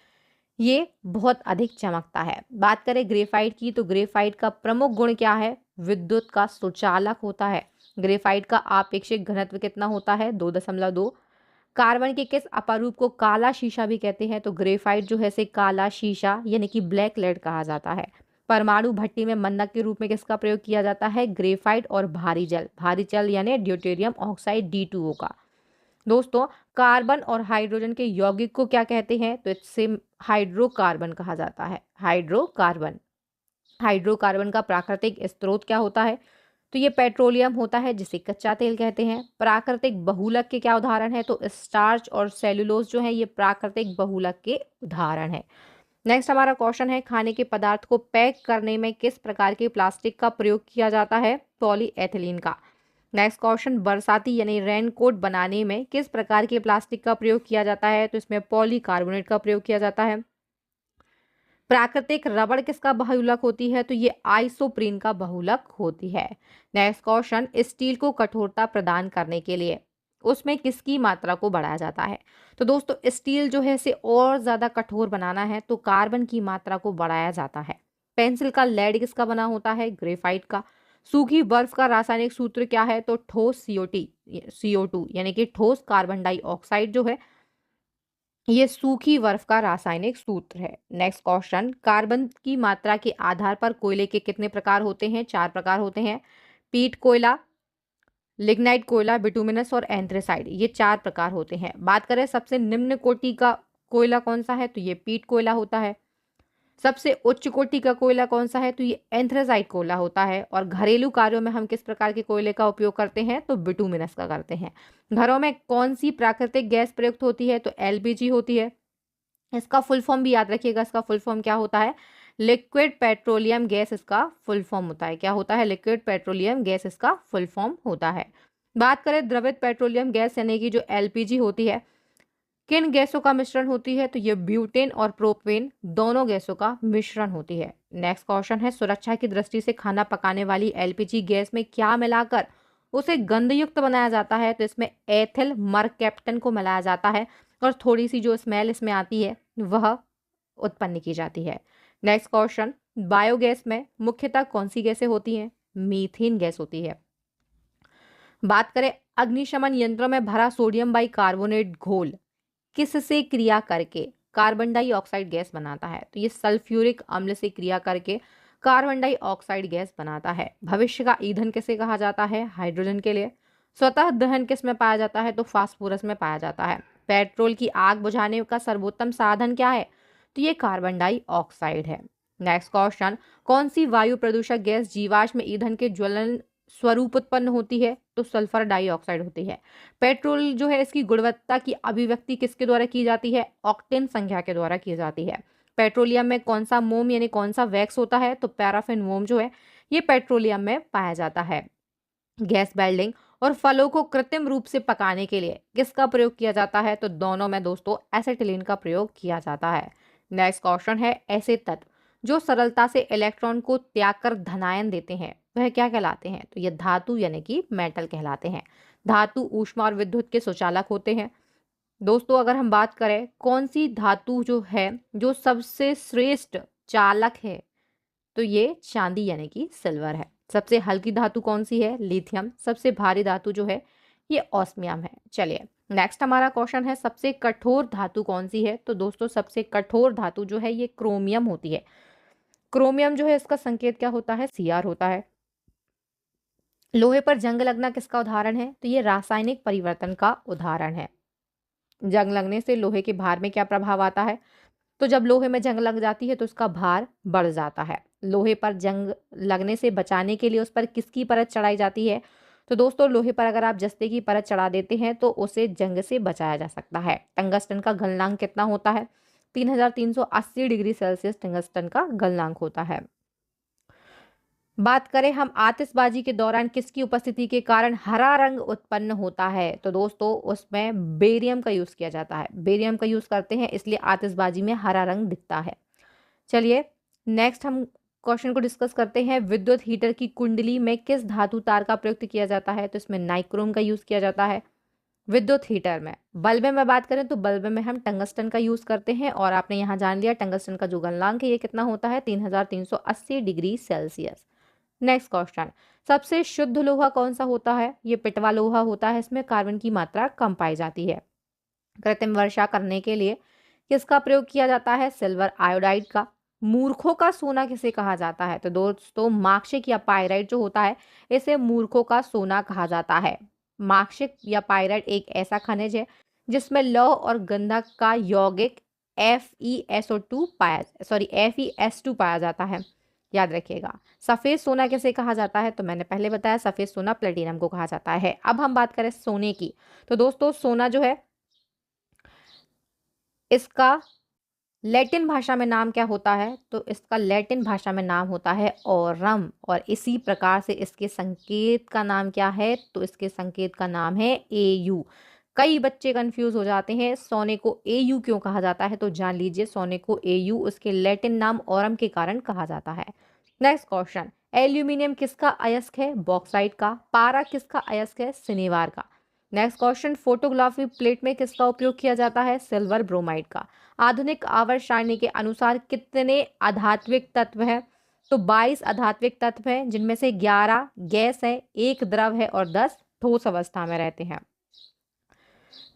ये बहुत अधिक चमकता है। बात करें ग्रेफाइट की, तो ग्रेफाइट का प्रमुख गुण क्या है, विद्युत का सुचालक होता है। ग्रेफाइट का आपेक्षिक घनत्व कितना होता है, 2.2। कार्बन के किस अपरूप को काला शीशा भी कहते हैं, तो ग्रेफाइट जो है इसे काला शीशा यानी कि ब्लैक लेड कहा जाता है। परमाणु भट्टी में मंदक के रूप में किसका प्रयोग किया जाता है, ग्रेफाइट और भारी जल यानी ड्यूटेरियम ऑक्साइड D2O का। दोस्तों कार्बन और हाइड्रोजन के यौगिक को क्या कहते हैं, तो इससे हाइड्रोकार्बन कहा जाता है। हाइड्रोकार्बन का प्राकृतिक स्रोत क्या होता है, तो ये पेट्रोलियम होता है जिसे कच्चा तेल कहते हैं। प्राकृतिक बहुलक के क्या उदाहरण है, तो स्टार्च और सेलुलोज जो है ये प्राकृतिक बहुलक के उदाहरण है। नेक्स्ट हमारा क्वेश्चन है, खाने के पदार्थ को पैक करने में किस प्रकार के प्लास्टिक का प्रयोग किया जाता है, पॉलीएथिलीन का। नेक्स्ट क्वेश्चन, बरसाती यानी रेनकोट बनाने में किस प्रकार के प्लास्टिक का प्रयोग किया जाता है, तो इसमें पॉलीकार्बोनेट का प्रयोग किया जाता है। प्राकृतिक रबड़ किसका बहुलक होती है, तो ये आइसोप्रीन का बहुलक होती है। नेक्स्ट क्वेश्चन, स्टील को कठोरता प्रदान करने के लिए उसमें किसकी मात्रा को बढ़ाया जाता है, तो दोस्तों स्टील जो है इसे और ज्यादा कठोर बनाना है तो कार्बन की मात्रा को बढ़ाया जाता है। पेंसिल का लेड किसका बना होता है, ग्रेफाइट का। सूखी बर्फ का रासायनिक सूत्र क्या है, तो ठोस CO2 यानी कि ठोस कार्बन डाइऑक्साइड जो है ये सूखी बर्फ का रासायनिक सूत्र है। नेक्स्ट क्वेश्चन, कार्बन की मात्रा के आधार पर कोयले के कितने प्रकार होते हैं, 4 प्रकार होते हैं। पीट कोयला, लिग्नाइट कोयला, बिटुमिनस और एंथ्रेसाइड, ये 4 प्रकार होते हैं। बात करें सबसे निम्न कोटि का कोयला कौन सा है, तो ये पीट कोयला होता है। सबसे उच्च कोटि का कोयला कौन सा है? तो ये एंथ्रेसाइट कोयला होता है। और घरेलू कार्यों में हम किस प्रकार के कोयले का उपयोग करते हैं? तो बिटुमिनस का करते हैं। घरों में कौन सी प्राकृतिक गैस प्रयुक्त होती है? तो एलपीजी होती है। इसका फुल फॉर्म भी याद रखिएगा, इसका फुल फॉर्म क्या होता है? लिक्विड पेट्रोलियम गैस इसका फुल फॉर्म होता है। क्या होता है? लिक्विड पेट्रोलियम गैस इसका फुल फॉर्म होता है। बात करें द्रवित पेट्रोलियम गैस यानी कि जो एलपीजी होती है, किन गैसों का मिश्रण होती है? तो ये ब्यूटेन और प्रोपेन दोनों गैसों का मिश्रण होती है। नेक्स्ट क्वेश्चन है, सुरक्षा की दृष्टि से खाना पकाने वाली एलपीजी गैस में क्या मिलाकर उसे गंधयुक्त बनाया जाता है? तो इसमें एथिल मरकैप्टन को मिलाया जाता है और थोड़ी सी जो स्मेल इसमें आती है वह उत्पन्न की जाती है। नेक्स्ट क्वेश्चन, बायोगैस में मुख्यतः कौन सी गैसें होती हैं? मीथेन गैस होती है। बात करें अग्निशमन यंत्रों में भरा सोडियम बाइकार्बोनेट घोल किससे क्रिया करके कार्बन डाइऑक्साइड गैस बनाता है? तो ये सल्फ्यूरिक अम्ल से क्रिया करके कार्बन डाइऑक्साइड गैस बनाता है। भविष्य का ईंधन किसे कहा जाता है? हाइड्रोजन के लिए। स्वतः दहन किस में पाया जाता है? तो फास्फोरस में पाया जाता है। पेट्रोल की आग बुझाने का सर्वोत्तम साधन क्या है? तो ये कार्बन डाइऑक्साइड है। नेक्स्ट क्वेश्चन, कौन सी वायु प्रदूषक गैस जीवाश्म ईंधन के ज्वलन स्वरूप उत्पन्न होती है? तो सल्फर डाइऑक्साइड होती है। पेट्रोल जो है इसकी गुणवत्ता की अभिव्यक्ति किसके द्वारा की जाती है? ऑक्टेन संख्या के द्वारा की जाती है। पेट्रोलियम में कौन सा मोम यानी कौन सा वैक्स होता है? तो पैराफिन मोम जो है ये पेट्रोलियम में पाया जाता है। गैस वेल्डिंग और फलों को कृत्रिम रूप से पकाने के लिए किसका प्रयोग किया जाता है? तो दोनों में दोस्तों एसिटिलीन का प्रयोग किया जाता है। नेक्स्ट क्वेश्चन है, ऐसे तत्व जो सरलता से इलेक्ट्रॉन को त्याग कर धनायन देते हैं वह क्या कहलाते हैं? तो ये धातु यानी कि मेटल कहलाते हैं। धातु ऊष्मा और विद्युत के सुचालक होते हैं। दोस्तों अगर हम बात करें कौन सी धातु जो है जो सबसे श्रेष्ठ चालक है, तो ये चांदी यानी कि सिल्वर है। सबसे हल्की धातु कौन सी है? लिथियम। सबसे भारी धातु जो है ये ऑस्मियम है। चलिए नेक्स्ट हमारा क्वेश्चन है, सबसे कठोर धातु कौन सी है? तो दोस्तों सबसे कठोर धातु जो है ये क्रोमियम होती है। क्रोमियम जो है इसका संकेत क्या होता है? Cr होता है। लोहे पर जंग लगना किसका उदाहरण है? तो ये रासायनिक परिवर्तन का उदाहरण है। जंग लगने से लोहे के भार में क्या प्रभाव आता है? तो जब लोहे में जंग लग जाती है तो उसका भार बढ़ जाता है। लोहे पर जंग लगने से बचाने के लिए उस पर किसकी परत चढ़ाई जाती है? तो दोस्तों लोहे पर अगर आप जस्ते की परत चढ़ा देते हैं तो उसे जंग से बचाया जा सकता है। टंगस्टन का गलनांक कितना होता है? 3380 डिग्री सेल्सियस टंगस्टन का गलनांक होता है। बात करें हम आतिशबाजी के दौरान किसकी उपस्थिति के कारण हरा रंग उत्पन्न होता है? तो दोस्तों उसमें बेरियम का यूज किया जाता है। बेरियम का यूज करते हैं इसलिए आतिशबाजी में हरा रंग दिखता है। चलिए नेक्स्ट हम क्वेश्चन को डिस्कस करते हैं, विद्युत हीटर की कुंडली में किस धातु तार का प्रयोग किया जाता है? तो इसमें नाइक्रोम का यूज किया जाता है। विद्युत हीटर में बल्ब में बात करें तो बल्ब में हम टंगस्टन का यूज करते हैं और आपने यहाँ जान लिया टंगस्टन का जो गलनांक है ये कितना होता है? 3380 डिग्री सेल्सियस। नेक्स्ट क्वेश्चन, सबसे शुद्ध लोहा कौन सा होता है? ये पिटवा लोहा होता है। इसमें कार्बन की मात्रा कम पाई जाती है। कृत्रिम वर्षा करने के लिए किसका प्रयोग किया जाता है? सिल्वर आयोडाइड का। मूर्खों का सोना किसे कहा जाता है? तो दोस्तों मार्क्शिक या पाइराइट जो होता है इसे मूर्खों का सोना कहा जाता है। मार्क्शिक या पाइराइट एक ऐसा खनिज है जिसमें लौह और गंधक का यौगिक FeSO2 पाया जाता है। याद रखिएगा। सफेद सोना किसे कहा जाता है? तो मैंने पहले बताया सफेद सोना प्लेटिनम को कहा जाता है। अब हम बात करें सोने की, तो दोस्तों सोना जो है इसका लैटिन भाषा में नाम क्या होता है? तो इसका लैटिन भाषा में नाम होता है ओरम। और इसी प्रकार से इसके संकेत का नाम क्या है? तो इसके संकेत का नाम है AU। कई बच्चे कंफ्यूज हो जाते हैं सोने को AU क्यों कहा जाता है, तो जान लीजिए सोने को AU उसके लैटिन नाम ओरम के कारण कहा जाता है। नेक्स्ट क्वेश्चन, एल्यूमिनियम किसका अयस्क है? बॉक्साइट का। पारा किसका अयस्क है? सिनेवार का। नेक्स्ट क्वेश्चन, फोटोग्राफी प्लेट में किसका उपयोग किया जाता है? सिल्वर ब्रोमाइड का। आधुनिक आवर्त सारणी के अनुसार कितने आधात्विक तत्व हैं? तो 22 आधात्विक तत्व हैं जिनमें से 11 गैस है, 1 द्रव है और 10 ठोस अवस्था में रहते हैं।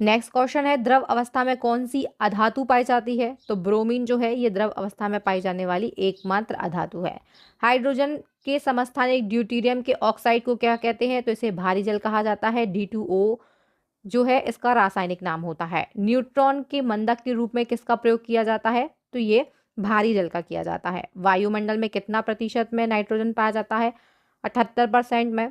नेक्स्ट क्वेश्चन है, द्रव अवस्था में कौन सी अधातु पाई जाती है? तो ब्रोमीन जो है ये द्रव अवस्था में पाई जाने वाली एकमात्र अधातु है। हाइड्रोजन के समस्थानिक ड्यूटेरियम के ऑक्साइड को क्या कहते हैं? तो इसे भारी जल कहा जाता है। D2O जो है इसका रासायनिक नाम होता है। न्यूट्रॉन के मंदक के रूप में किसका प्रयोग किया जाता है? तो ये भारी जल का किया जाता है। वायुमंडल में कितना प्रतिशत में नाइट्रोजन पाया जाता है? 78% में।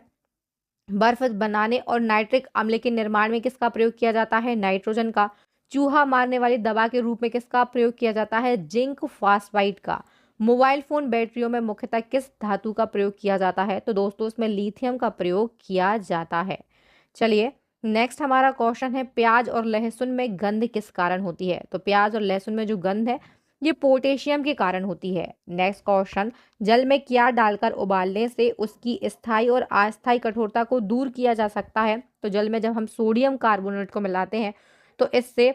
बर्फ बनाने और नाइट्रिक अम्ल के निर्माण में किसका प्रयोग किया जाता है? नाइट्रोजन का। चूहा मारने वाली दवा के रूप में किसका प्रयोग किया जाता है? जिंक फॉस्फाइड का। मोबाइल फोन बैटरियों में मुख्यतः किस धातु का प्रयोग किया जाता है? तो दोस्तों इसमें लिथियम का प्रयोग किया जाता है। चलिए नेक्स्ट हमारा क्वेश्चन है, प्याज और लहसुन में गंध किस कारण होती है? तो प्याज और लहसुन में जो गंध है ये पोटेशियम के कारण होती है। नेक्स्ट क्वेश्चन, जल में क्या डालकर उबालने से उसकी स्थायी और अस्थायी कठोरता को दूर किया जा सकता है? तो जल में जब हम सोडियम कार्बोनेट को मिलाते हैं तो इससे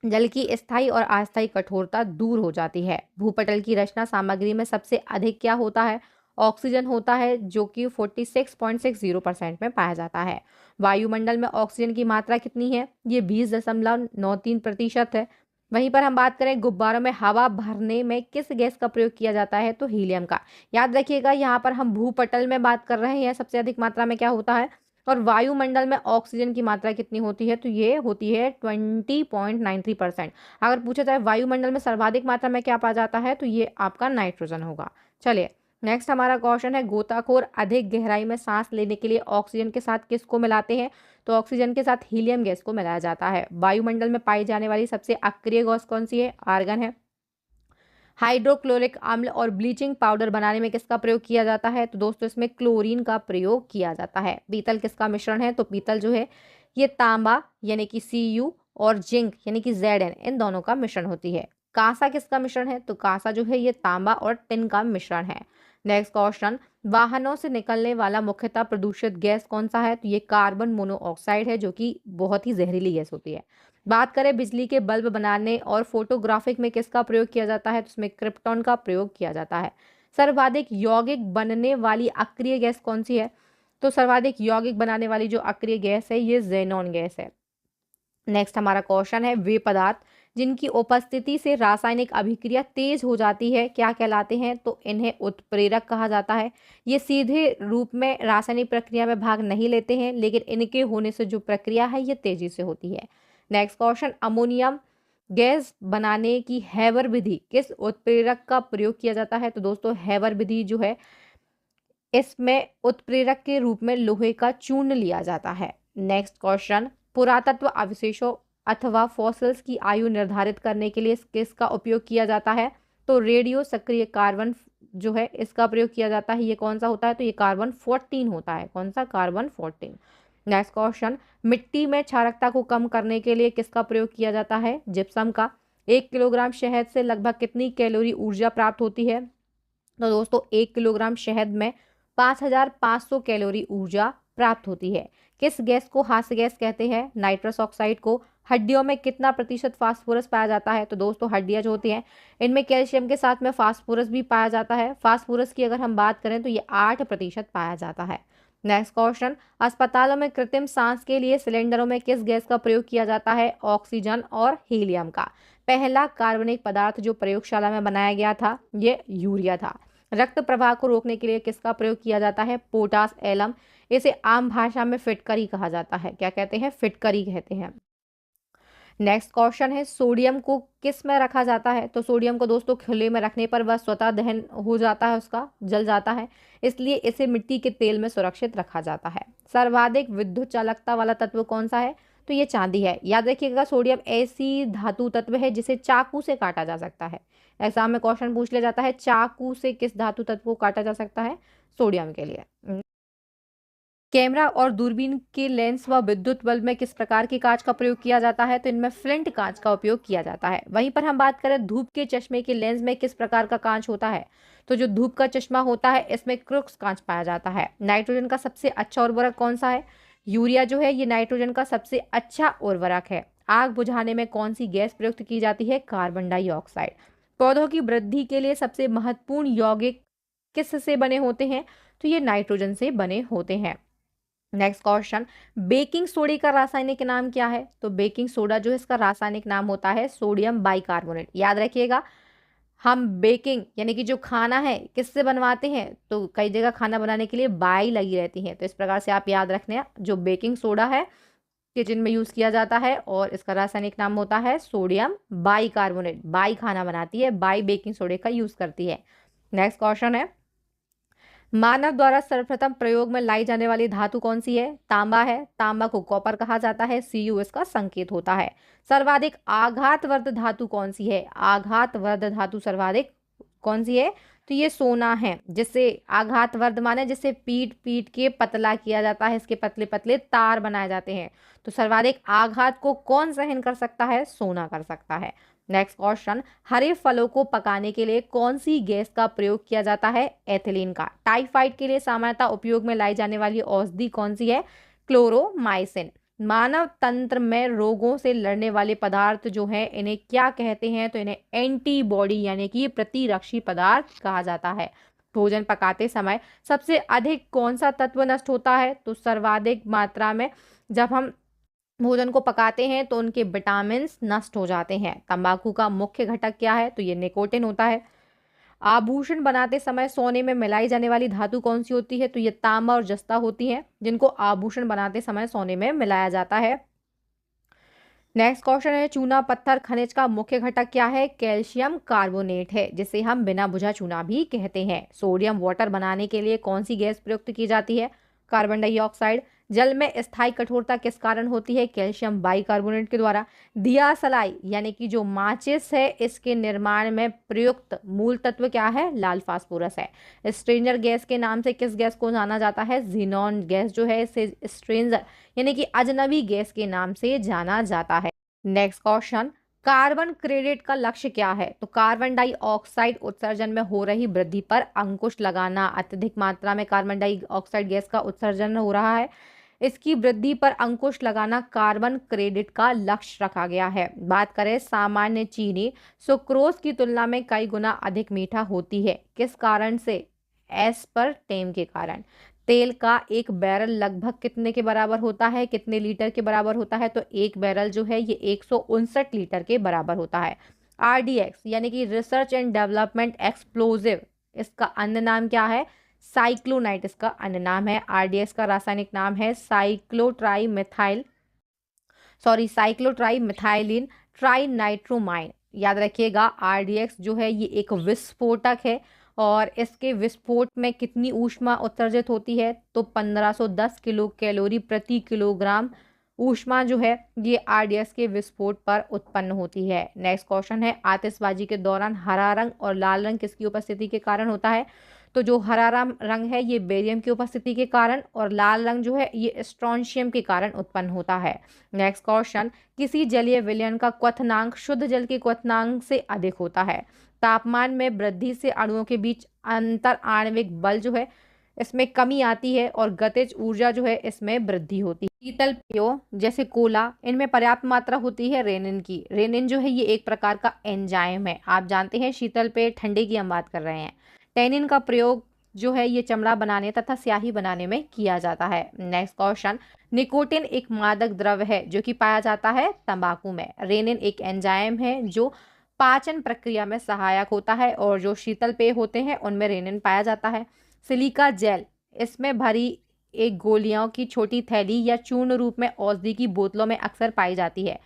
जल की स्थायी और अस्थायी कठोरता दूर हो जाती है। भूपटल की रचना सामग्री में सबसे अधिक क्या होता है? ऑक्सीजन होता है, जो कि 46.60% में पाया जाता है। वायुमंडल में ऑक्सीजन की मात्रा कितनी है? ये 20.93% है। वहीं पर हम बात करें गुब्बारों में हवा भरने में किस गैस का प्रयोग किया जाता है? तो हीलियम का। याद रखिएगा यहाँ पर हम भूपटल में बात कर रहे हैं, सबसे अधिक मात्रा में क्या होता है, और वायुमंडल में ऑक्सीजन की मात्रा कितनी होती है? तो ये होती है 20.93%। अगर पूछा जाए वायुमंडल में सर्वाधिक मात्रा में क्या पाया जाता है, तो ये आपका नाइट्रोजन होगा। चलिए नेक्स्ट हमारा क्वेश्चन है, गोताखोर अधिक गहराई में सांस लेने के लिए ऑक्सीजन के साथ किसको मिलाते हैं? तो ऑक्सीजन के साथ हीलियम गैस को मिलाया जाता है। वायुमंडल में पाई जाने वाली सबसे अक्रिय गैस कौन सी है? आर्गन है। हाइड्रोक्लोरिक अम्ल और ब्लीचिंग पाउडर बनाने में किसका प्रयोग किया जाता है? तो दोस्तों इसमें क्लोरीन का प्रयोग किया जाता है। पीतल किसका मिश्रण है? तो पीतल जो है ये तांबा यानी कि Cu और जिंक यानी कि Zn, इन दोनों का मिश्रण होती है। कांसा किसका मिश्रण है? तो कांसा जो है ये तांबा और टिन का मिश्रण है। नेक्स्ट क्वेश्चन, वाहनों से निकलने वाला मुख्यतः प्रदूषित गैस कौन सा है? तो ये कार्बन मोनोऑक्साइड है, जो कि बहुत ही जहरीली गैस होती है। बात करें बिजली के बल्ब बनाने और फोटोग्राफिक में किसका प्रयोग किया जाता है? तो उसमें क्रिप्टॉन का प्रयोग किया जाता है। सर्वाधिक यौगिक बनने वाली अक्रिय गैस कौन सी है? तो सर्वाधिक यौगिक बनाने वाली जो अक्रिय गैस है ये जेनॉन गैस है। नेक्स्ट हमारा क्वेश्चन है, वे पदार्थ जिनकी उपस्थिति से रासायनिक अभिक्रिया तेज हो जाती है क्या कहलाते हैं? तो इन्हें उत्प्रेरक कहा जाता है। ये सीधे रूप में रासायनिक प्रक्रिया में भाग नहीं लेते हैं, लेकिन इनके होने से जो प्रक्रिया है ये तेजी से होती है। नेक्स्ट क्वेश्चन, अमोनियम गैस बनाने की हैवर विधि किस उत्प्रेरक का प्रयोग किया जाता है? तो दोस्तों हैवर विधि जो है इसमें उत्प्रेरक के रूप में लोहे का चूर्ण लिया जाता है। नेक्स्ट क्वेश्चन, पुरातत्व अवशेषों अथवा फॉसिल्स की आयु निर्धारित करने के लिए किसका उपयोग किया जाता है? तो रेडियो सक्रिय कार्बन जो है इसका प्रयोग किया जाता है। ये कौन सा होता है? तो ये कार्बन 14 होता है। कौन सा? कार्बन 14। नेक्स्ट क्वेश्चन, मिट्टी में क्षारकता को कम करने के लिए किसका प्रयोग किया जाता है? जिप्सम का। 1 किलोग्राम शहद से लगभग कितनी कैलोरी ऊर्जा प्राप्त होती है? तो दोस्तों 1 किलोग्राम शहद में 5500 कैलोरी ऊर्जा प्राप्त होती है। किस गैस को हास्य गैस कहते हैं? नाइट्रस ऑक्साइड को। हड्डियों में कितना प्रतिशत फास्फोरस पाया जाता है? तो दोस्तों हड्डियां जो होती हैं इनमें कैल्शियम के साथ में फास्फोरस भी पाया जाता है। फास्फोरस की अगर हम बात करें तो ये 8% पाया जाता है। नेक्स्ट क्वेश्चन, अस्पतालों में कृत्रिम सांस के लिए सिलेंडरों में किस गैस का प्रयोग किया जाता है? ऑक्सीजन और हीलियम का। पहला कार्बनिक पदार्थ जो प्रयोगशाला में बनाया गया था ये यूरिया था। रक्त प्रवाह को रोकने के लिए किसका प्रयोग किया जाता है? Potash alum. इसे आम भाषा में फिटकरी कहा जाता है। क्या कहते हैं? फिटकरी कहते हैं। नेक्स्ट क्वेश्चन है, सोडियम को किस में रखा जाता है? तो सोडियम को दोस्तों खुले में रखने पर वह स्वतः दहन हो जाता है, उसका जल जाता है, इसलिए इसे मिट्टी के तेल में सुरक्षित रखा जाता है। सर्वाधिक विद्युत चालकता वाला तत्व कौन सा है? तो ये चांदी है। याद रखिएगा सोडियम ऐसी धातु तत्व है जिसे चाकू से काटा जा सकता है। एग्जाम में क्वेश्चन पूछ लिया जाता है चाकू से किस धातु तत्व को काटा जा सकता है? सोडियम के लिए। कैमरा और दूरबीन के लेंस व विद्युत बल्ब में किस प्रकार की कांच का प्रयोग किया जाता है? तो इनमें फ्लिंट कांच का उपयोग किया जाता है। वहीं पर हम बात करें धूप के चश्मे के लेंस में किस प्रकार का कांच होता है? तो जो धूप का चश्मा होता है इसमें क्रुक्स कांच पाया जाता है। नाइट्रोजन का सबसे अच्छा उर्वरक कौन सा है? यूरिया जो है ये नाइट्रोजन का सबसे अच्छा उर्वरक है। आग बुझाने में कौन सी गैस प्रयुक्त की जाती है? Carbon dioxide. पौधों की वृद्धि के लिए सबसे महत्वपूर्ण यौगिक किस से बने होते हैं? तो ये नाइट्रोजन से बने होते हैं। नेक्स्ट क्वेश्चन, बेकिंग सोडे का रासायनिक नाम क्या है? तो बेकिंग सोडा जो है इसका रासायनिक नाम होता है सोडियम बाइकार्बोनेट। याद रखिएगा हम बेकिंग यानी कि जो खाना है किससे बनवाते हैं? तो कई जगह खाना बनाने के लिए बाई लगी रहती है, तो इस प्रकार से आप याद रखना जो बेकिंग सोडा है किचन में यूज किया जाता है और इसका रासायनिक नाम होता है सोडियम बाइकार्बोनेट। बाई खाना बनाती है, बाई बेकिंग सोडे का यूज करती है। नेक्स्ट क्वेश्चन है, मानव द्वारा सर्वप्रथम प्रयोग में लाई जाने वाली धातु कौन सी है? तांबा है। तांबा को कॉपर कहा जाता है, Cu इसका संकेत होता है। सर्वाधिक आघातवर्ध धातु कौन सी है? आघातवर्ध धातु सर्वाधिक कौन सी है? तो ये सोना है, जिससे आघातवर्ध माने जिससे पीट पीट के पतला किया जाता है, इसके पतले पतले तार बनाए जाते हैं। तो सर्वाधिक आघात को कौन सहन कर सकता है? सोना कर सकता है। नेक्स्ट क्वेश्चन, हरे फलों को पकाने के लिए कौन सी गैस का प्रयोग किया जाता है? एथिलीन का। टाइफाइड के लिए सामान्यतः उपयोग में लाई जाने वाली औषधि कौन सी है? क्लोरोमाइसिन। मानव तंत्र में रोगों से लड़ने वाले पदार्थ जो है इन्हें क्या कहते हैं? तो इन्हें एंटीबॉडी यानी कि प्रतिरक्षी पदार्थ कहा जाता है। भोजन पकाते समय सबसे अधिक कौन सा तत्व नष्ट होता है? तो सर्वाधिक मात्रा में जब हम भोजन को पकाते हैं तो उनके विटामिन नष्ट हो जाते हैं। तंबाकू का मुख्य घटक क्या है? तो ये निकोटिन होता है। आभूषण बनाते समय सोने में मिलाई जाने वाली धातु कौन सी होती है? तो ये तांबा और जस्ता होती है, जिनको आभूषण बनाते समय सोने में मिलाया जाता है। नेक्स्ट क्वेश्चन है, चूना पत्थर खनिज का मुख्य घटक क्या है? कैल्शियम कार्बोनेट है, जिसे हम बिना बुझा चूना भी कहते हैं। सोडियम वाटर बनाने के लिए कौन सी गैस प्रयुक्त की जाती है? Carbon dioxide. जल में स्थायी कठोरता किस कारण होती है? कैल्शियम बाइकार्बोनेट के द्वारा। दिया सलाई यानी कि जो माचिस है, इसके निर्माण में प्रयुक्त मूल तत्व क्या है? लाल फास्फोरस है। स्ट्रेंजर गैस के नाम से किस गैस को जाना जाता है? जीनॉन गैस जो है इसे स्ट्रेंजर यानी कि अजनबी गैस के नाम से जाना जाता है। नेक्स्ट क्वेश्चन, कार्बन क्रेडिट का लक्ष्य क्या है? तो कार्बन डाइऑक्साइड उत्सर्जन में हो रही वृद्धि पर अंकुश लगाना। अत्यधिक मात्रा में कार्बन डाइऑक्साइड गैस का उत्सर्जन हो रहा है, इसकी वृद्धि पर अंकुश लगाना कार्बन क्रेडिट का लक्ष्य रखा गया है। बात करें सामान्य चीनी सुक्रोज की तुलना में कई गुना अधिक मीठा होती है, किस कारण से? एस्पर्टेम के कारण। तेल का एक बैरल लगभग कितने के बराबर होता है? कितने लीटर के बराबर होता है? तो एक बैरल जो है ये 159 लीटर के बराबर होता है। RDX यानी कि रिसर्च एंड डेवलपमेंट एक्सप्लोजिव, इसका अन्य नाम क्या है? साइक्लोनाइट इसका अन्य नाम है। RDX का रासायनिक नाम है साइक्लोट्राइमिथाइलिन ट्राइनाइट्रोमाइन। याद रखिएगा, RDX जो है ये एक विस्फोटक है और इसके विस्फोट में कितनी ऊष्मा उत्सर्जित होती है? तो 1510 किलो कैलोरी प्रति किलोग्राम ऊष्मा जो है ये RDX के विस्फोट पर उत्पन्न होती है। नेक्स्ट क्वेश्चन है, आतिशबाजी के दौरान हरा रंग और लाल रंग किसकी उपस्थिति के कारण होता है? तो जो हरा रंग है ये बेरियम की उपस्थिति के कारण और लाल रंग जो है ये स्ट्रोंशियम के कारण उत्पन्न होता है। नेक्स्ट क्वेश्चन, किसी जलीय विलयन का क्वथनांक शुद्ध जल के क्वथनांक से अधिक होता है। तापमान में वृद्धि से अणुओं के बीच अंतर आणविक बल जो है इसमें कमी आती है और गतिज ऊर्जा जो है इसमें वृद्धि होती है। शीतल पेयों जैसे कोला, इनमें पर्याप्त मात्रा होती है रेनिन की। रेनिन जो है ये एक प्रकार का एंजाइम है। आप जानते हैं शीतल पेय ठंडे की हम बात कर रहे हैं। टैनिन का प्रयोग जो है ये चमड़ा बनाने तथा स्याही बनाने में किया जाता है। नेक्स्ट क्वेश्चन, निकोटिन एक मादक द्रव्य है जो कि पाया जाता है तंबाकू में। रेनिन एक एंजाइम है जो पाचन प्रक्रिया में सहायक होता है और जो शीतल पेय होते हैं उनमें रेनिन पाया जाता है। सिलिका जेल, इसमें भरी एक गोलियों की छोटी थैली या चूर्ण रूप में औषधि की बोतलों में अक्सर पाई जाती है,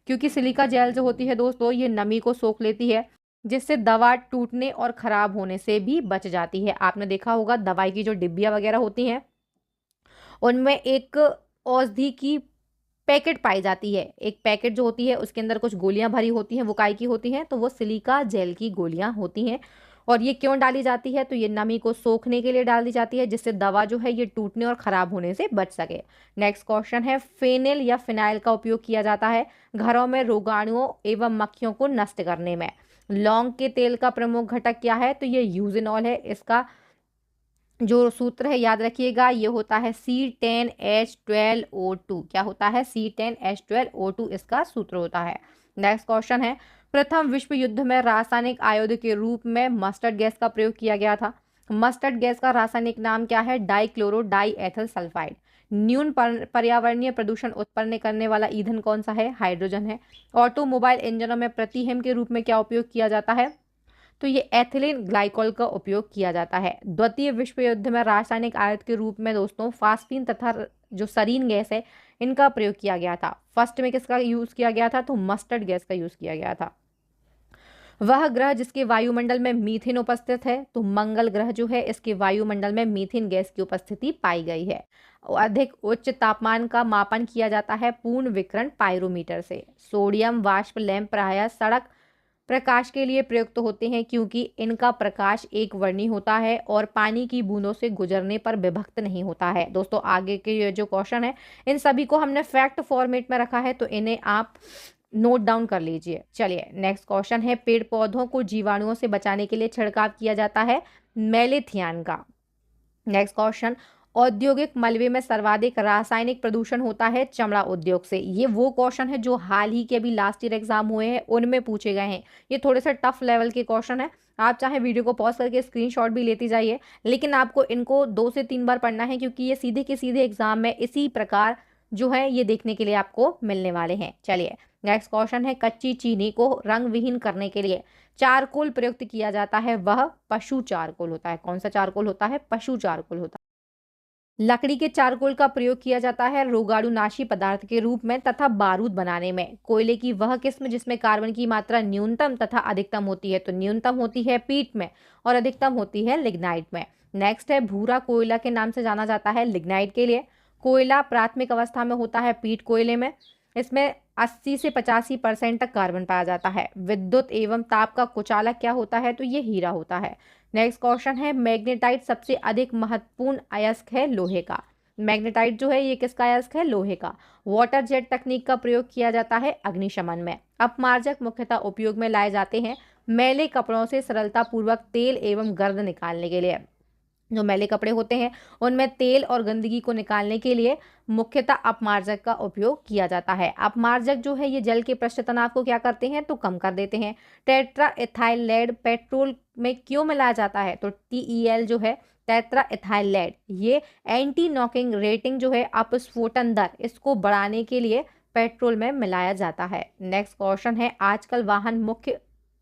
क्योंकि सिलिका जेल जो होती है दोस्तों ये नमी को सोख लेती है, जिससे दवा टूटने और खराब होने से भी बच जाती है। आपने देखा होगा दवाई की जो डिब्बियाँ वगैरह होती हैं उनमें एक औषधि की पैकेट पाई जाती है। एक पैकेट जो होती है उसके अंदर कुछ गोलियां भरी होती हैं, वो काय की होती हैं? तो वो सिलिका जेल की गोलियां होती हैं। और ये क्यों डाली जाती है? तो ये नमी को सोखने के लिए डाल दी जाती है, जिससे दवा जो है ये टूटने और खराब होने से बच सके। नेक्स्ट क्वेश्चन है, फेनिल या फिनाइल का उपयोग किया जाता है घरों में रोगाणुओं एवं मक्खियों को नष्ट करने में। लौंग के तेल का प्रमुख घटक क्या है? तो ये यूजिनॉल है। इसका जो सूत्र है याद रखिएगा, ये होता है C10H12O2। क्या होता है? C10H12O2 इसका सूत्र होता है। नेक्स्ट क्वेश्चन है, प्रथम विश्व युद्ध में रासायनिक आयुध के रूप में मस्टर्ड गैस का प्रयोग किया गया था। मस्टर्ड गैस का रासायनिक नाम क्या है? Dichloro diethyl sulphide. न्यून पर्यावरणीय प्रदूषण उत्पन्न करने वाला ईंधन कौन सा है? हाइड्रोजन है। ऑटोमोबाइल इंजनों में प्रतिहिम के रूप में क्या उपयोग किया जाता है? तो ये एथिलीन ग्लाइकोल का उपयोग किया जाता है। द्वितीय विश्व युद्ध में रासायनिक आयुध के रूप में दोस्तों फास्फीन तथा जो सरीन गैस है इनका प्रयोग किया गया था। फर्स्ट में किसका यूज किया गया था, तो मस्टर्ड गैस का यूज किया गया था। वह ग्रह जिसके वायुमंडल में मीथेन उपस्थित है, तो मंगल ग्रह जो है इसके वायुमंडल में मीथेन गैस की उपस्थिति पाई गई है। अधिक उच्च तापमान का मापन किया जाता है पूर्ण विकिरण पायरोमीटर से। सोडियम वाष्प लैंप प्रायः सड़क प्रकाश के लिए प्रयुक्त होते हैं क्योंकि इनका प्रकाश एक वर्णी होता है और पानी की बूंदों से गुजरने पर विभक्त नहीं होता है। दोस्तों आगे के ये जो क्वेश्चन है इन सभी को हमने फैक्ट फॉर्मेट में रखा है, तो इन्हें आप नोट डाउन कर लीजिए। चलिए नेक्स्ट क्वेश्चन है, पेड़ पौधों को जीवाणुओं से बचाने के लिए छिड़काव किया जाता है मेलेथियान का। नेक्स्ट क्वेश्चन, औद्योगिक मलबे में सर्वाधिक रासायनिक प्रदूषण होता है चमड़ा उद्योग से। ये वो क्वेश्चन है जो हाल ही के अभी लास्ट ईयर एग्जाम हुए हैं उनमें पूछे गए हैं। ये थोड़े से टफ लेवल के क्वेश्चन है, आप चाहे वीडियो को पॉज करके स्क्रीनशॉट भी लेती जाइए, लेकिन आपको इनको 2 से 3 बार पढ़ना है क्योंकि ये सीधे के सीधे एग्जाम में इसी प्रकार जो है ये देखने के लिए आपको मिलने वाले हैं। चलिए नेक्स्ट क्वेश्चन है, कच्ची चीनी को रंग विहीन करने के लिए चारकोल प्रयुक्त किया जाता है, वह पशु चारकोल होता है। कौन सा चारकोल होता है, पशु चारकोल होता है। लकड़ी के चारकोल का प्रयोग किया जाता है रोगाणुनाशी पदार्थ के रूप में तथा बारूद बनाने में। कोयले की वह किस्म जिसमें कार्बन की मात्रा न्यूनतम तथा अधिकतम होती है, तो न्यूनतम होती है पीट में और अधिकतम होती है लिग्नाइट में। नेक्स्ट है, भूरा कोयला के नाम से जाना जाता है लिग्नाइट के लिए। कोयला प्राथमिक अवस्था में होता है पीट कोयले में, इसमें 80 से 85% तक कार्बन पाया जाता है। विद्युत एवं ताप का कुचालक क्या होता है, तो ये हीरा होता है। नेक्स्ट क्वेश्चन है, मैग्नेटाइट सबसे अधिक महत्वपूर्ण अयस्क है लोहे का। मैग्नेटाइट जो है ये किसका अयस्क है, लोहे का। वाटर जेट तकनीक का प्रयोग किया जाता है अग्निशमन में। अपमार्जक मुख्यतः उपयोग में लाए जाते हैं मैले कपड़ों से सरलता पूर्वक तेल एवं गर्द निकालने के लिए। जो मैले कपड़े होते हैं उनमें तेल और गंदगी को निकालने के लिए मुख्यतः अपमार्जक का उपयोग किया जाता है। अपमार्जक जो है ये जल के पृष्ठ तनाव को क्या करते हैं, तो कम कर देते हैं। टेट्रा इथाइल लेड पेट्रोल में क्यों मिलाया जाता है, तो TEL जो है टेट्रा इथाइल लेड ये एंटी नॉकिंग रेटिंग जो है अपस्फोटन दर इसको बढ़ाने के लिए पेट्रोल में मिलाया जाता है। नेक्स्ट क्वेश्चन है, आजकल वाहन मुख्य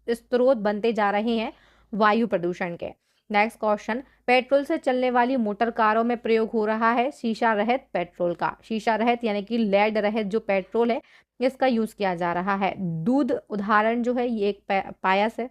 स्रोत बनते जा रहे हैं वायु प्रदूषण के। नेक्स्ट क्वेश्चन, पेट्रोल से चलने वाली मोटर कारों में प्रयोग हो रहा है शीशा रहित पेट्रोल का। शीशा रहित यानी कि लेड रहित जो पेट्रोल है इसका यूज किया जा रहा है। दूध उदाहरण जो है ये एक पायस है।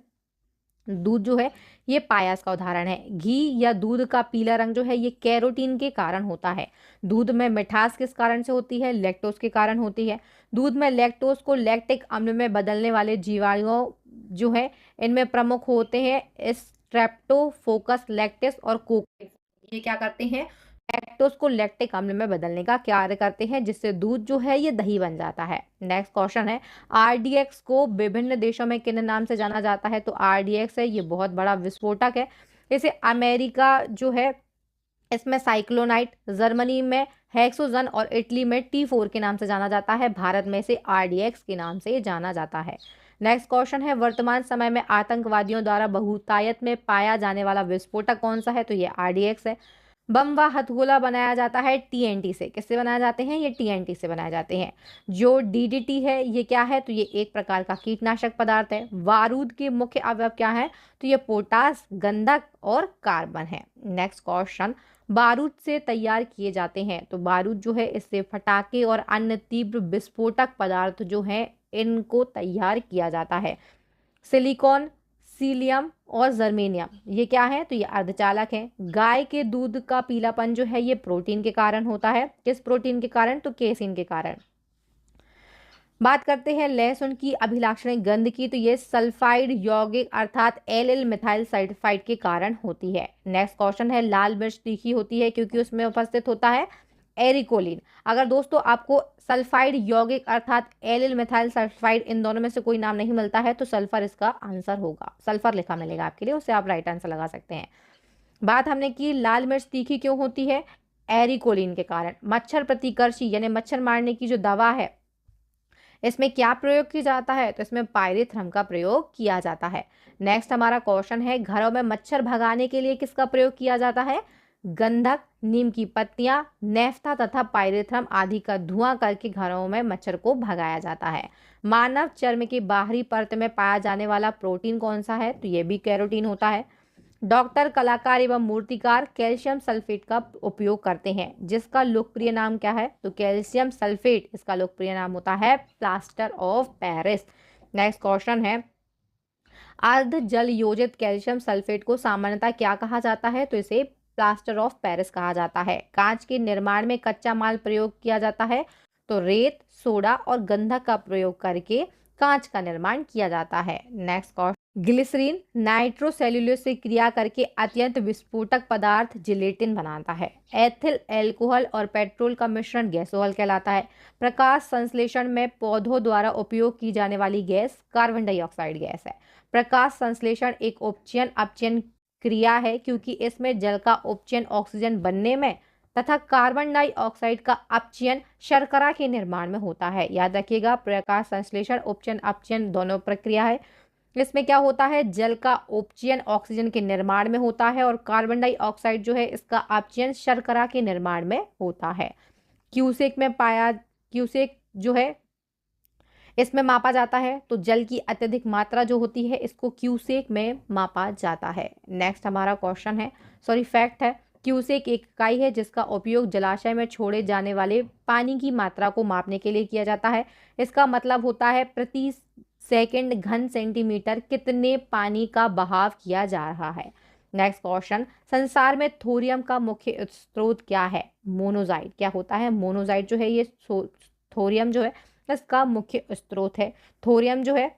दूध जो है ये पायस का उदाहरण है। घी या दूध का पीला रंग जो है ये कैरोटीन के कारण होता है। दूध में मिठास किस कारण से होती है, लैक्टोज के कारण होती है। दूध में लैक्टोज को लैक्टिक अम्ल में बदलने वाले जीवाणुओं जो है इनमें प्रमुख होते हैं स्ट्रेप्टोफोकस लैक्टिस और कोकोस। ये क्या करते हैं, लैक्टोज को लैक्टिक अम्ल में बदलने का कार्य करते हैं जिससे दूध जो है ये दही बन जाता है। नेक्स्ट क्वेश्चन है, RDX को विभिन्न देशों में किन नाम से जाना जाता है, तो RDX है ये बहुत बड़ा विस्फोटक है। इसे अमेरिका जो है इसमें साइक्लोनाइट, जर्मनी में हेक्सोजन और इटली में T4 के नाम से जाना जाता है। भारत में इसे RDX के नाम से जाना जाता है। नेक्स्ट क्वेश्चन है, वर्तमान समय में आतंकवादियों द्वारा बहुतायत में पाया जाने वाला विस्फोटक कौन सा है, तो ये RDX है। बम व हथगोला बनाया जाता है TNT से। किससे बनाए जाते हैं, ये TNT से बनाए जाते हैं। जो DDT है ये क्या है, तो ये एक प्रकार का कीटनाशक पदार्थ है। बारूद के मुख्य अवयव क्या है, तो ये पोटास, गंधक और कार्बन है। नेक्स्ट क्वेश्चन, बारूद से तैयार किए जाते हैं, तो बारूद जो है इससे फटाके और अन्य तीव्र विस्फोटक पदार्थ जो हैं इनको तैयार किया जाता है। सिलिकॉन, सीलियम और जर्मेनियम ये क्या है, तो ये अर्धचालक है। गाय के दूध का पीलापन जो है ये प्रोटीन के कारण होता है। किस प्रोटीन के कारण, तो केसिन के कारण। बात करते हैं लहसुन की अभिलाक्षणिक गंध की, तो ये सल्फाइड यौगिक अर्थात एलिल मिथाइल सल्फाइड के कारण होती है। नेक्स्ट क्वेश्चन है, लाल मिर्च तीखी होती है क्योंकि उसमें उपस्थित होता है एरिकोलिन। अगर दोस्तों आपको सल्फाइड यौगिक अर्थात एलिल मिथाइल सल्फाइड इन दोनों में से कोई नाम नहीं मिलता है तो सल्फर इसका आंसर होगा। सल्फर लिखा मिलेगा आपके लिए, उससे आप राइट आंसर लगा सकते हैं। बात हमने की लाल मिर्च तीखी क्यों होती है, एरिकोलिन के कारण। मच्छर प्रतिकर्षी यानी मच्छर मारने की जो दवा है इसमें क्या प्रयोग किया जाता है, तो इसमें पायरेथ्रम का प्रयोग किया जाता है। नेक्स्ट हमारा क्वेश्चन है, घरों में मच्छर भगाने के लिए किसका प्रयोग किया जाता है, गंधक, नीम की पत्तियां, नेफ्था तथा पायरेथ्रम आदि का धुआं करके घरों में मच्छर को भगाया जाता है। मानव चर्म के बाहरी परत में पाया जाने वाला प्रोटीन कौन सा है? तो ये भी कैरोटीन होता है। डॉक्टर, कलाकार एवं मूर्तिकार कैल्शियम सल्फेट का उपयोग करते हैं, जिसका लोकप्रिय नाम क्या है? तो कैल्शियम सल्फेट, इसका लोकप्रिय नाम होता है plaster of Paris. Next question है, अर्ध जल योजित कैल्शियम सल्फेट को सामान्यतः क्या कहा जाता है? तो इसे प्लास्टर ऑफ पेरिस कहा जाता है। कांच के निर्माण में कच्चा माल प्रयोग किया जाता है, तो रेत, सोडा और गंधक का प्रयोग करके कांच का निर्माण किया जाता है। नेक्स्ट क्वेश्चन, ग्लिसरीन नाइट्रोसेल्युलोज से क्रिया करके अत्यंत विस्फोटक पदार्थ जिलेटिन बनाता है। एथिल एल्कोहल और पेट्रोल का मिश्रण गैसोहॉल कहलाता है। प्रकाश संश्लेषण में पौधों द्वारा उपयोग की जाने वाली गैस कार्बन डाइऑक्साइड गैस है। प्रकाश संश्लेषण एक उपचयन अपचयन क्रिया है, क्योंकि इसमें जल का उपचयन ऑक्सीजन बनने में तथा कार्बन डाइऑक्साइड का अपचयन शर्करा के निर्माण में होता है। याद रखिएगा, प्रकाश संश्लेषण उपचयन अपचयन दोनों प्रक्रिया है। इसमें क्या होता है? जल का उपचयन ऑक्सीजन के निर्माण में होता है और कार्बन डाइऑक्साइड जो है इसका अपचयन शर्करा के निर्माण में होता है। क्यूसेक जो है इसमें मापा जाता है, तो जल की अत्यधिक मात्रा जो होती है इसको क्यूसेक में मापा जाता है। नेक्स्ट हमारा क्वेश्चन है, फैक्ट है, क्यूसेक एक इकाई है जिसका उपयोग जलाशय में छोड़े जाने वाले पानी की मात्रा को मापने के लिए किया जाता है। इसका मतलब होता है प्रति सेकंड घन सेंटीमीटर कितने पानी का बहाव किया जा रहा है। नेक्स्ट क्वेश्चन, संसार में थोरियम का मुख्य स्रोत क्या है? मोनोजाइट। क्या होता है? मोनोजाइट जो है ये थोरियम जो है इसका मुख्य स्रोत है। थोरियम जो है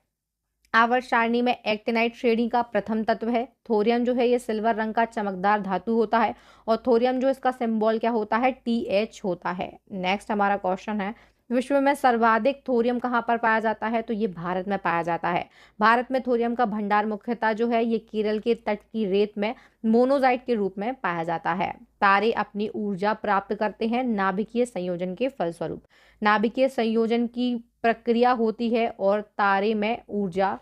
आवर्त सारणी में एक्टिनाइट श्रेणी का प्रथम तत्व है। थोरियम जो है ये सिल्वर रंग का चमकदार धातु होता है और थोरियम जो इसका सिंबल क्या होता है? TH होता है। नेक्स्ट हमारा क्वेश्चन है, विश्व में सर्वाधिक थोरियम कहाँ पर पाया जाता है? तो ये भारत में पाया जाता है। भारत में थोरियम का भंडार मुख्यतः जो है ये केरल के तट की रेत में मोनोजाइट के रूप में पाया जाता है। तारे अपनी ऊर्जा प्राप्त करते हैं नाभिकीय संयोजन के फलस्वरूप। नाभिकीय संयोजन की प्रक्रिया होती है और तारे में ऊर्जा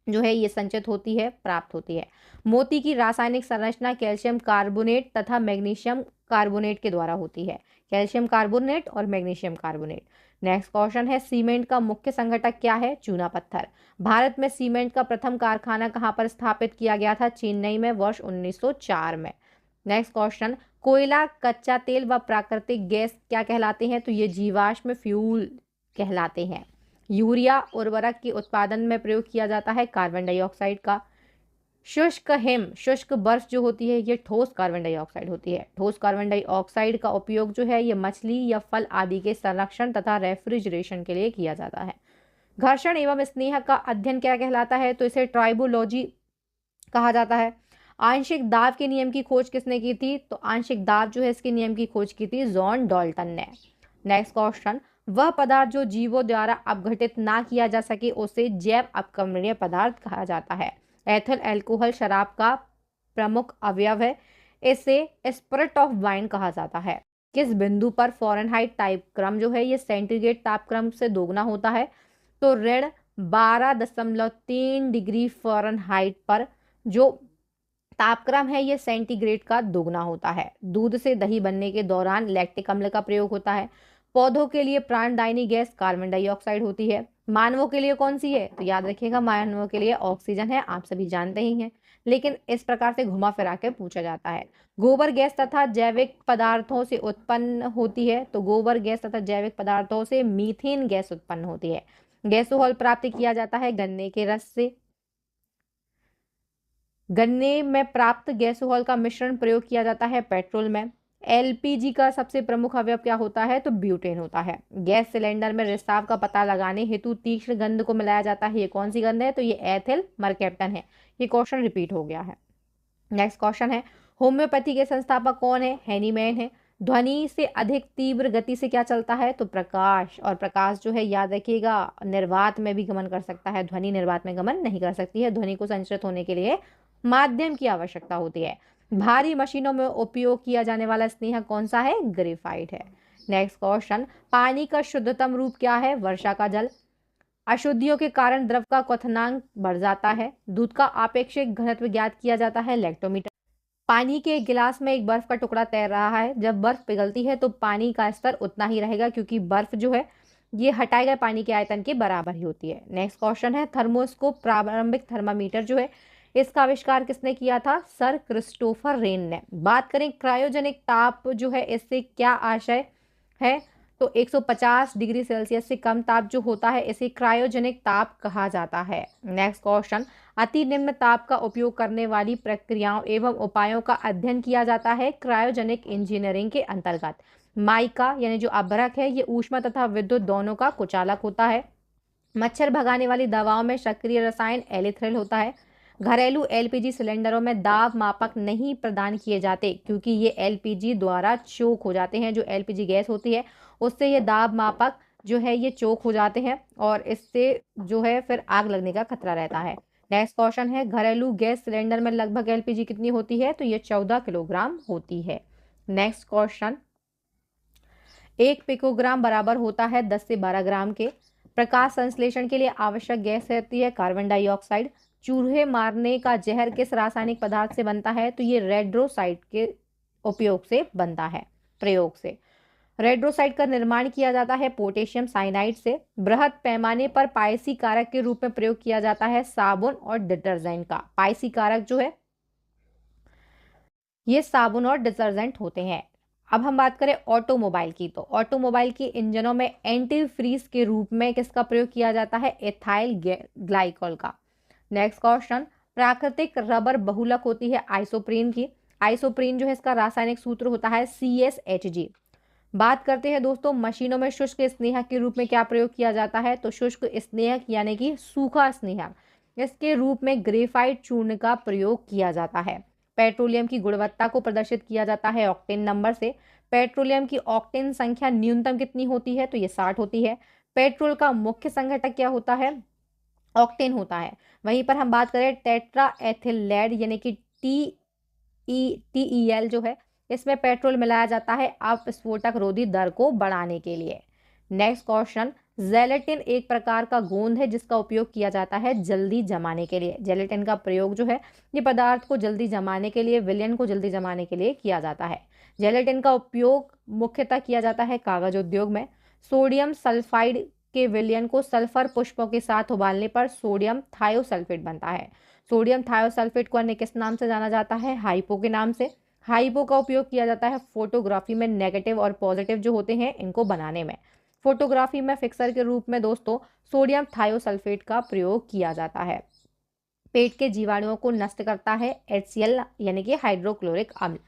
जो है ये संचित होती है, प्राप्त होती है। मोती की रासायनिक संरचना कैल्शियम कार्बोनेट तथा मैग्नीशियम कार्बोनेट के द्वारा होती है। कैल्शियम कार्बोनेट और मैग्नीशियम कार्बोनेट। नेक्स्ट क्वेश्चन है, सीमेंट का मुख्य संघटक क्या है? चूना पत्थर। भारत में सीमेंट का प्रथम कारखाना कहाँ पर स्थापित किया गया था? चेन्नई में वर्ष 1904 में। नेक्स्ट क्वेश्चन, कोयला, कच्चा तेल व प्राकृतिक गैस क्या कहलाते हैं? तो ये जीवाश्म फ्यूल कहलाते हैं। यूरिया उर्वरक के उत्पादन में प्रयोग किया जाता है कार्बन डाइऑक्साइड का। शुष्क हिम, शुष्क बर्फ जो होती है ये ठोस कार्बन डाइऑक्साइड होती है। ठोस कार्बन डाइऑक्साइड का उपयोग जो है ये मछली या फल आदि के संरक्षण तथा रेफ्रिजरेशन के लिए किया जाता है। घर्षण एवं स्नेह का अध्ययन क्या कहलाता है? तो इसे ट्राइबोलॉजी कहा जाता है। आंशिक दाब के नियम की खोज किसने की थी? तो आंशिक दाब जो है इसके नियम की खोज की थी जॉन डाल्टन ने। नेक्स्ट क्वेश्चन, वह पदार्थ जो जीवों द्वारा अपघटित ना किया जा सके उसे जैव अपक्रमणीय पदार्थ कहा जाता है। एथिल एल्कोहल शराब का प्रमुख अवयव है, इसे स्पिरिट ऑफ वाइन कहा जाता है। किस बिंदु पर फ़ारेनहाइट तापक्रम जो है ये सेंटीग्रेड तापक्रम से दोगुना होता है? तो ऋण 12.3 डिग्री फ़ारेनहाइट पर जो तापक्रम है ये सेंटीग्रेड का दोगुना होता है। दूध से दही बनने के दौरान लैक्टिक अम्ल का प्रयोग होता है। पौधों के लिए प्राणदायिनी गैस कार्बन डाइऑक्साइड होती है। मानवों के लिए कौन सी है? तो याद रखिएगा, मानवों के लिए ऑक्सीजन है, आप सभी जानते ही हैं, लेकिन इस प्रकार से घुमा फिरा के पूछा जाता है। गोबर गैस तथा जैविक पदार्थों से उत्पन्न होती है, तो गोबर गैस तथा जैविक पदार्थों से मीथेन गैस उत्पन्न होती है। गैसोहॉल प्राप्त किया जाता है गन्ने के रस से। गन्ने में प्राप्त गैसोहॉल का मिश्रण प्रयोग किया जाता है पेट्रोल में। LPG का सबसे प्रमुख अवयव क्या होता है? तो ब्यूटेन होता है। गैस सिलेंडर में रिसाव का पता लगाने हेतु तीक्ष्ण गंध को मिलाया जाता है, ये कौन सी गंध है? तो ये एथिल मरकैप्टन है। ये क्वेश्चन रिपीट हो गया है। नेक्स्ट क्वेश्चन है, होम्योपैथी के संस्थापक कौन है? हैनीमैन है। ध्वनि से अधिक तीव्र गति से क्या चलता है? तो प्रकाश। और प्रकाश जो है याद रखिएगा निर्वात में भी गमन कर सकता है, ध्वनि निर्वात में गमन नहीं कर सकती है। ध्वनि को संचरित होने के लिए माध्यम की आवश्यकता होती है। भारी मशीनों में उपयोग किया जाने वाला स्नेह कौन सा है? ग्रेफाइट है। नेक्स्ट क्वेश्चन, पानी का शुद्धतम रूप क्या है? वर्षा का जल। अशुद्धियों के कारण द्रव का क्वथनांक बढ़ जाता है। दूध का आपेक्षिक घनत्व ज्ञात किया जाता है लैक्टोमीटर। पानी के एक गिलास में एक बर्फ का टुकड़ा तैर रहा है। जब बर्फ पिघलती है तो पानी का स्तर उतना ही रहेगा, क्योंकि बर्फ जो है ये हटाए गए पानी के आयतन के बराबर ही होती है। नेक्स्ट क्वेश्चन है, थर्मोस्कोप प्रारंभिक थर्मामीटर जो है इसका आविष्कार किसने किया था? सर क्रिस्टोफर रेन ने। बात करें क्रायोजेनिक ताप जो है इससे क्या आशय है? तो 150 डिग्री सेल्सियस से कम ताप जो होता है इसे क्रायोजेनिक ताप कहा जाता है। नेक्स्ट क्वेश्चन, अति निम्न ताप का उपयोग करने वाली प्रक्रियाओं एवं उपायों का अध्ययन किया जाता है क्रायोजेनिक इंजीनियरिंग के अंतर्गत। माइका यानी जो अभ्रक है ये ऊष्मा तथा विद्युत दोनों का कुचालक होता है। मच्छर भगाने वाली दवाओं में सक्रिय रसायन एलिथ्रिल होता है। घरेलू एलपीजी सिलेंडरों में दाब मापक नहीं प्रदान किए जाते, क्योंकि ये एलपीजी द्वारा चोक हो जाते हैं। जो एलपीजी गैस होती है उससे ये दाब मापक जो है ये चोक हो जाते हैं और इससे जो है फिर आग लगने का खतरा रहता है। नेक्स्ट क्वेश्चन है, घरेलू गैस सिलेंडर में लगभग एलपीजी कितनी होती है? तो ये 14 किलोग्राम होती है। नेक्स्ट क्वेश्चन, 1 पिकोग्राम बराबर होता है 10 से 12 ग्राम के। प्रकाश संश्लेषण के लिए आवश्यक गैस रहती है कार्बन डाइऑक्साइड। चूहे मारने का जहर किस रासायनिक पदार्थ से बनता है? तो ये रेड्रोसाइड के उपयोग से बनता है, प्रयोग से। रेड्रोसाइड का निर्माण किया जाता है पोटेशियम साइनाइड से। बृहद पैमाने पर पायसी कारक के रूप में प्रयोग किया जाता है साबुन और डिटर्जेंट का। पायसी कारक जो है ये साबुन और डिटर्जेंट होते हैं। अब हम बात करें ऑटोमोबाइल की, तो ऑटोमोबाइल के इंजनों में एंटी फ्रीज के रूप में किसका प्रयोग किया जाता है? एथाइल ग्लाइकॉल का। नेक्स्ट क्वेश्चन, प्राकृतिक रबर बहुलक होती है आइसोप्रीन की। आइसोप्रीन जो है इसका रासायनिक सूत्र होता है CSHG। बात करते हैं दोस्तों मशीनों में शुष्क स्नेहक के रूप में क्या प्रयोग किया जाता है? तो शुष्क स्नेहक यानी कि सूखा स्नेहक, इसके रूप में ग्रेफाइट चूर्ण का प्रयोग किया जाता है। पेट्रोलियम की गुणवत्ता को प्रदर्शित किया जाता है ऑक्टेन नंबर से। पेट्रोलियम की ऑक्टेन संख्या न्यूनतम कितनी होती है? तो ये 60 होती है। पेट्रोल का मुख्य संघटक क्या होता है? ऑक्टेन होता है। वहीं पर हम बात करें टेट्रा एथिलेड यानी कि TEL जो है इसमें पेट्रोल मिलाया जाता है अपस्फोटक रोधी दर को बढ़ाने के लिए। नेक्स्ट क्वेश्चन, जेलेटिन एक प्रकार का गोंद है जिसका उपयोग किया जाता है जल्दी जमाने के लिए। जेलेटिन का प्रयोग जो है ये पदार्थ को जल्दी जमाने के लिए, विलयन को जल्दी जमाने के लिए किया जाता है। जेलेटिन का उपयोग मुख्यतः किया जाता है कागज उद्योग में। सोडियम सल्फाइड के विलयन को सल्फर पुष्पों के साथ उबालने पर सोडियम थायोसल्फेट बनता है। सोडियम थायोसल्फेट को अन्य किस नाम से जाना जाता है? हाइपो के नाम से। हाइपो का उपयोग किया जाता है फोटोग्राफी में नेगेटिव और पॉजिटिव जो होते हैं इनको बनाने में। फोटोग्राफी में फिक्सर के रूप में दोस्तों सोडियम थायोसल्फेट का प्रयोग किया जाता है। पेट के जीवाणुओं को नष्ट करता है HCl यानी कि हाइड्रोक्लोरिक अम्ल।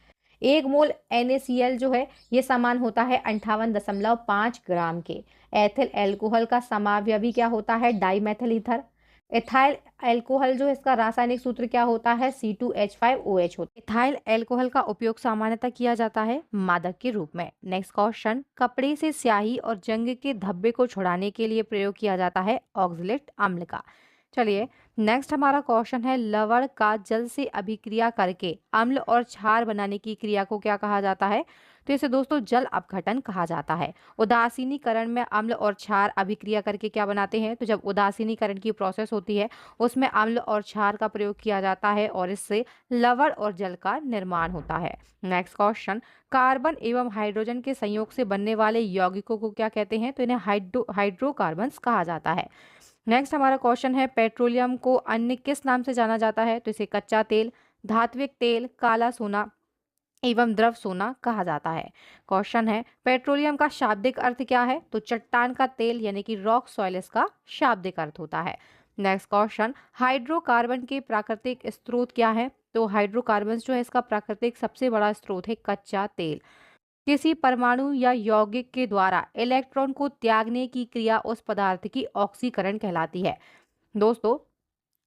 1 मोल NaCl जो है ये समान होता है 58.5 ग्राम के। एथिल एल्कोहल का समावयवी क्या होता है? Dimethyl ether. एथाइल एल्कोहल जो है इसका रासायनिक सूत्र क्या होता है? C2H5OH होता है। एथाइल एल्कोहल का उपयोग सामान्यतः किया जाता है मादक के रूप में। नेक्स्ट क्वेश्चन, कपड़े से स्याही और जंग के धब्बे को छुड़ाने के लिए प्रयोग किया जाता है ऑक्सलेट अम्ल का। चलिए नेक्स्ट हमारा क्वेश्चन है, लवण का जल से अभिक्रिया करके अम्ल और क्षार बनाने की क्रिया को क्या कहा जाता है? तो इसे दोस्तों जल अपघटन कहा जाता है। उदासीनीकरण में अम्ल और क्षार अभिक्रिया करके क्या बनाते हैं? तो जब उदासीनीकरण की प्रोसेस होती है उसमें अम्ल और क्षार का प्रयोग किया जाता है और इससे लवण और जल का निर्माण होता है। नेक्स्ट क्वेश्चन, कार्बन एवं हाइड्रोजन के संयोग से बनने वाले यौगिकों को क्या कहते हैं? तो इन्हें हाइड्रोकार्बन्स कहा जाता है। नेक्स्ट हमारा क्वेश्चन है, पेट्रोलियम को अन्य किस नाम से जाना जाता है? तो इसे कच्चा तेल, धात्विक तेल, काला सोना एवं द्रव सोना कहा जाता है। क्वेश्चन है, पेट्रोलियम का शाब्दिक अर्थ क्या है? तो चट्टान का तेल यानी कि रॉक सॉइल इसका शाब्दिक अर्थ होता है। नेक्स्ट क्वेश्चन, हाइड्रोकार्बन के प्राकृतिक स्रोत क्या है? तो हाइड्रोकार्बन जो है इसका प्राकृतिक सबसे बड़ा स्रोत है कच्चा तेल। किसी परमाणु या यौगिक के द्वारा इलेक्ट्रॉन को त्यागने की क्रिया उस पदार्थ की ऑक्सीकरण कहलाती है। दोस्तों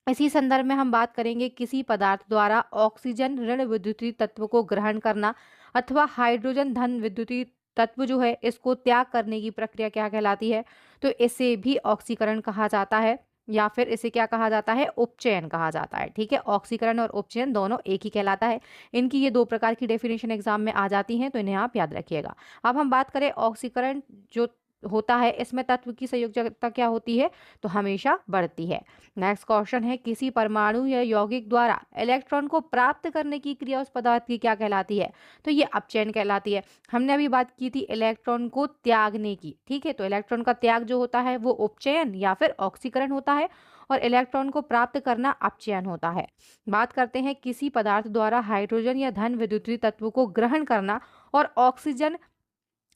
इसी संदर्भ में हम बात करेंगे किसी पदार्थ द्वारा ऑक्सीजन ऋण विद्युतीय तत्व को ग्रहण करना अथवा हाइड्रोजन धन विद्युतीय तत्व जो है इसको त्याग करने की प्रक्रिया क्या कहलाती है? तो इसे भी ऑक्सीकरण कहा जाता है या फिर इसे क्या कहा जाता है? उपचयन कहा जाता है। ठीक है, ऑक्सीकरण और उपचयन दोनों एक ही कहलाता है। इनकी ये 2 प्रकार की डेफिनेशन एग्जाम में आ जाती हैं तो इन्हें आप याद रखिएगा। अब हम बात करें ऑक्सीकरण जो होता है इसमें तत्व की संयोजकता क्या होती है, तो हमेशा बढ़ती है। नेक्स्ट क्वेश्चन है किसी परमाणु या यौगिक द्वारा इलेक्ट्रॉन को प्राप्त करने की क्रिया उस पदार्थ की क्या कहलाती है, तो ये अपचयन कहलाती है। हमने अभी बात की थी इलेक्ट्रॉन को त्यागने की, ठीक है, तो इलेक्ट्रॉन का त्याग जो होता है वो उपचयन या फिर ऑक्सीकरण होता है और इलेक्ट्रॉन को प्राप्त करना अपचयन होता है। बात करते हैं किसी पदार्थ द्वारा हाइड्रोजन या धन विद्युतीय तत्व को ग्रहण करना और ऑक्सीजन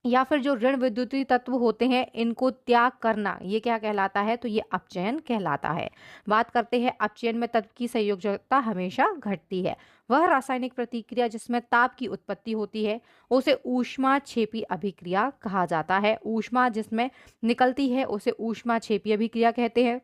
या फिर जो ऋण विद्युतीय तत्व होते हैं इनको त्याग करना, ये क्या कहलाता है, तो ये अपचयन कहलाता है। बात करते हैं अपचयन में तत्व की संयोजकता हमेशा घटती है। वह रासायनिक प्रतिक्रिया जिसमें ताप की उत्पत्ति होती है उसे ऊष्माक्षेपी अभिक्रिया कहा जाता है। ऊष्मा जिसमें निकलती है उसे ऊष्माक्षेपी अभिक्रिया कहते हैं।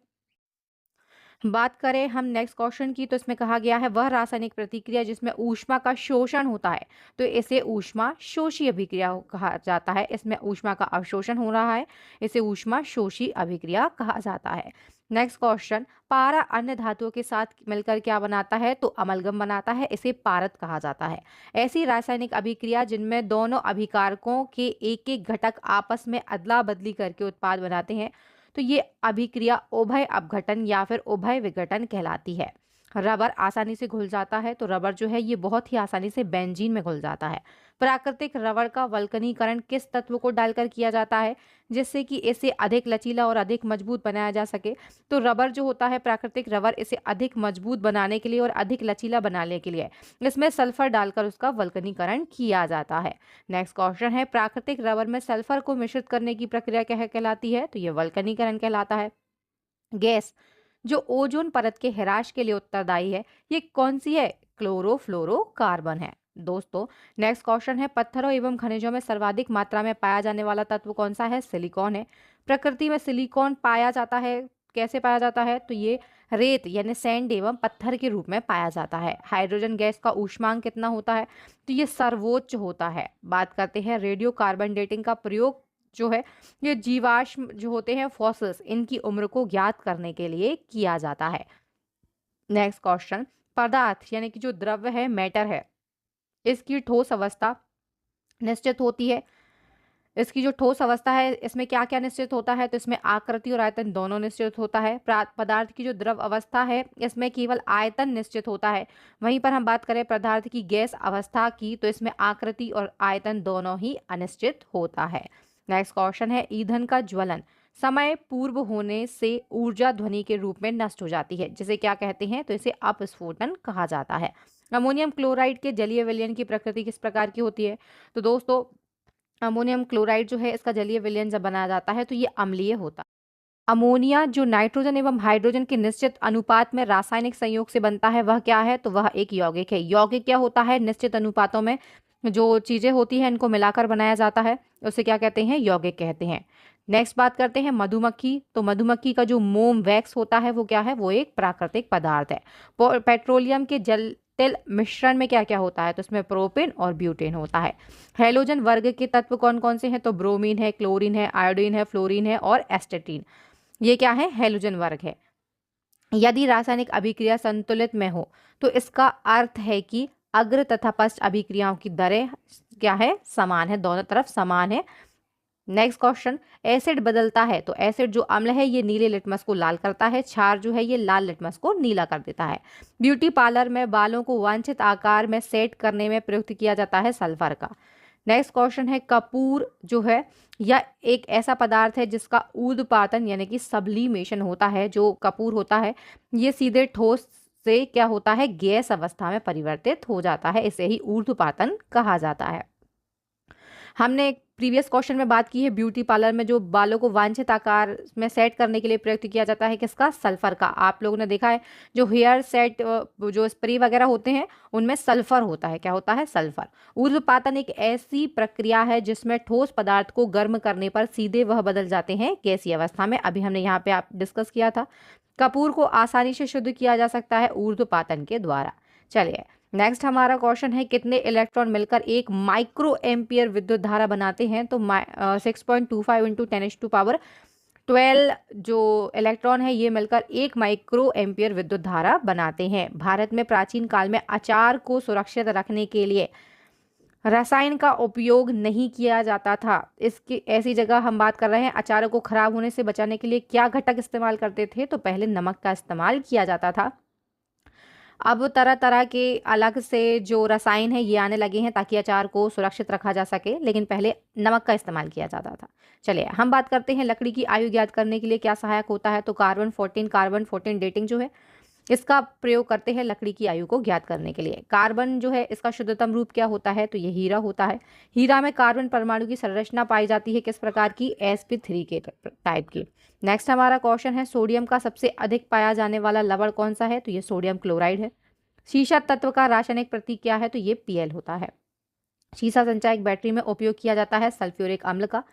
बात करें हम नेक्स्ट क्वेश्चन की, तो इसमें कहा गया है वह रासायनिक प्रतिक्रिया जिसमें ऊष्मा का शोषण होता है, तो इसे ऊष्मा शोषी अभिक्रिया कहा जाता है। इसमें ऊष्मा का अवशोषण हो रहा है, इसे ऊष्मा शोषी अभिक्रिया कहा जाता है। नेक्स्ट क्वेश्चन, पारा अन्य धातुओं के साथ मिलकर क्या बनाता है, तो अमलगम बनाता है, इसे पारद कहा जाता है। ऐसी रासायनिक अभिक्रिया जिनमें दोनों अभिकारकों के एक एक घटक आपस में अदला बदली करके उत्पाद बनाते हैं, तो ये अभिक्रिया उभय अपघटन या फिर उभय विघटन कहलाती है। रबर आसानी से घुल जाता है, तो रबर जो है ये बहुत ही आसानी से बेंजीन में घुल जाता है। प्राकृतिक रबर का वल्कनीकरण किस तत्व को डालकर किया जाता है जिससे कि इसे अधिक लचीला और अधिक मजबूत बनाया जा सके, तो रबर जो होता है प्राकृतिक रबर इसे अधिक मजबूत बनाने के लिए और अधिक लचीला बनाने के लिए इसमें सल्फर डालकर उसका वल्कनीकरण किया जाता है। नेक्स्ट क्वेश्चन है प्राकृतिक रबर में सल्फर को मिश्रित करने की प्रक्रिया क्या कहलाती है, तो ये वल्कनीकरण कहलाता है। गैस जो ओजोन परत के ह्रास के लिए उत्तरदायी है, ये कौन सी है, क्लोरोफ्लोरोकार्बन है। दोस्तों नेक्स्ट क्वेश्चन है पत्थरों एवं खनिजों में सर्वाधिक मात्रा में पाया जाने वाला तत्व कौन सा है, सिलिकॉन है। प्रकृति में सिलिकॉन पाया जाता है, कैसे पाया जाता है, तो ये रेत यानी सैंड एवं पत्थर के रूप में पाया जाता है। हाइड्रोजन गैस का ऊष्मांक कितना होता है, तो ये सर्वोच्च होता है। बात करते हैं रेडियो कार्बन डेटिंग का प्रयोग जो है ये जीवाश्म जो होते हैं फॉसिल्स इनकी उम्र को ज्ञात करने के लिए किया जाता है। नेक्स्ट क्वेश्चन, पदार्थ यानी कि जो द्रव्य है मैटर है इसकी ठोस अवस्था निश्चित होती है। इसकी जो ठोस अवस्था है इसमें क्या क्या निश्चित होता है, तो इसमें आकृति और आयतन दोनों निश्चित होता है। पदार्थ की जो द्रव अवस्था है इसमें केवल आयतन निश्चित होता है। वहीं पर हम बात करें पदार्थ की गैस अवस्था की, तो इसमें आकृति और आयतन दोनों ही अनिश्चित होता है। नेक्स्ट क्वेश्चन है ईंधन का ज्वलन समय पूर्व होने से ऊर्जा ध्वनि के रूप में नष्ट हो जाती है, जिसे क्या कहते हैं, तो इसे अपस्फोटन कहा जाता है। अमोनियम क्लोराइड के जलीय विलयन की प्रकृति किस प्रकार की होती है, तो दोस्तों अमोनियम क्लोराइड जो है इसका जलीय विलयन जब बनाया जाता है तो ये अम्लीय होता है। अमोनिया जो नाइट्रोजन एवं हाइड्रोजन के निश्चित अनुपात में रासायनिक संयोग से बनता है वह क्या है, तो वह एक यौगिक है। यौगिक क्या होता है, निश्चित अनुपातों में जो चीजें होती हैं इनको मिलाकर बनाया जाता है, उसे क्या कहते हैं, यौगिक कहते हैं। नेक्स्ट बात करते हैं मधुमक्खी, तो मधुमक्खी का जो मोम वैक्स होता है वो क्या है, वो एक प्राकृतिक पदार्थ है। पेट्रोलियम के जल तेल मिश्रण में क्या क्या होता है, तो इसमें प्रोपेन और ब्यूटेन होता है। हेलोजन वर्ग के तत्व कौन कौन से हैं, तो ब्रोमीन है, क्लोरीन है, आयोडीन है, फ्लोरीन है और एस्टेटीन, ये क्या है, हेलोजन वर्ग है। यदि रासायनिक अभिक्रिया संतुलित में हो तो इसका अर्थ है कि अग्र तथा पश्च अभिक्रियाओं की दरें क्या है, समान है, दोनों तरफ समान है। नेक्स्ट क्वेश्चन, एसिड बदलता है, तो एसिड जो अम्ल है ये नीले लिटमस को लाल करता है, क्षार जो है ये लाल लिटमस को नीला कर देता है। ब्यूटी पार्लर में बालों को वांछित आकार में सेट करने में प्रयुक्त किया जाता है सल्फर का। नेक्स्ट क्वेश्चन है कपूर जो है यह एक ऐसा पदार्थ है जिसका ऊर्ध्वपातन यानी कि सब्लिमेशन होता है। जो कपूर होता है ये सीधे ठोस से क्या होता है, गैस अवस्था में परिवर्तित हो जाता है, इसे ही ऊर्ध्वपातन कहा जाता है। हमने प्रीवियस क्वेश्चन में बात की है ब्यूटी पार्लर में जो बालों को वांछित आकार में सेट करने के लिए प्रयुक्त किया जाता है किसका, सल्फर का। आप लोगों ने देखा है जो हेयर सेट जो स्प्रे वगैरह होते हैं उनमें सल्फर होता है, क्या होता है, सल्फर। ऊर्ध्वपातन एक ऐसी प्रक्रिया है जिसमें ठोस पदार्थ को गर्म करने पर सीधे वह बदल जाते हैं गैसीय अवस्था में, अभी हमने यहाँ पे आप डिस्कस किया था। कपूर को आसानी से शुद्ध किया जा सकता है ऊर्ध्वपातन के द्वारा। चलिए नेक्स्ट हमारा क्वेश्चन है कितने इलेक्ट्रॉन मिलकर एक माइक्रो एम्पियर विद्युत धारा बनाते हैं, तो 6.25 इंटू 10⁻12 जो इलेक्ट्रॉन है ये मिलकर एक माइक्रो एम्पियर विद्युत धारा बनाते हैं। भारत में प्राचीन काल में अचार को सुरक्षित रखने के लिए रसायन का उपयोग नहीं किया जाता था। इसकी ऐसी जगह हम बात कर रहे हैं अचारों को खराब होने से बचाने के लिए क्या घटक इस्तेमाल करते थे, तो पहले नमक का इस्तेमाल किया जाता था। अब तरह तरह के अलग से जो रसायन है ये आने लगे हैं ताकि अचार को सुरक्षित रखा जा सके, लेकिन पहले नमक का इस्तेमाल किया जाता था। चलिए हम बात करते हैं लकड़ी की आयु ज्ञात करने के लिए क्या सहायक होता है, तो कार्बन 14 डेटिंग जो है इसका प्रयोग करते हैं लकड़ी की आयु को ज्ञात करने के लिए। कार्बन जो है इसका शुद्धतम रूप क्या होता है, तो ये हीरा होता है। हीरा में कार्बन परमाणु की संरचना पाई जाती है किस प्रकार की, sp3 के टाइप की। नेक्स्ट हमारा क्वेश्चन है सोडियम का सबसे अधिक पाया जाने वाला लवण कौन सा है, तो ये सोडियम क्लोराइड है। शीशा तत्व का रासायनिक प्रतीक क्या है, तो ये Pl होता है। शीशा संचायक बैटरी में उपयोग किया जाता है सल्फ्यूरिक अम्ल का।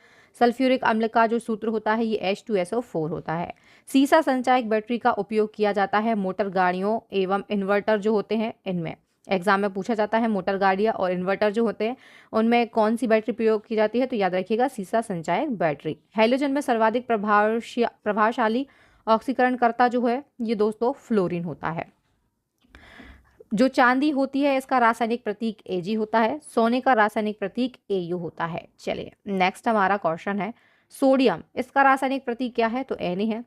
सल्फ्यूरिक अम्ल का जो सूत्र होता है ये H2SO4 होता है। सीसा संचायक बैटरी का उपयोग किया जाता है मोटर गाड़ियों एवं इन्वर्टर जो होते हैं इनमें। एग्जाम में पूछा जाता है मोटर गाड़ियाँ और इन्वर्टर जो होते हैं उनमें कौन सी बैटरी प्रयोग की जाती है, तो याद रखिएगा सीसा संचायक बैटरी। हैलोजन में सर्वाधिक प्रभावशाली ऑक्सीकरणकर्ता जो है ये दोस्तों फ्लोरीन होता है। जो चांदी होती है इसका रासायनिक प्रतीक Ag होता है। सोने का रासायनिक प्रतीक Au होता है। चलिए नेक्स्ट हमारा क्वेश्चन है सोडियम, इसका रासायनिक प्रतीक क्या है, तो Na है।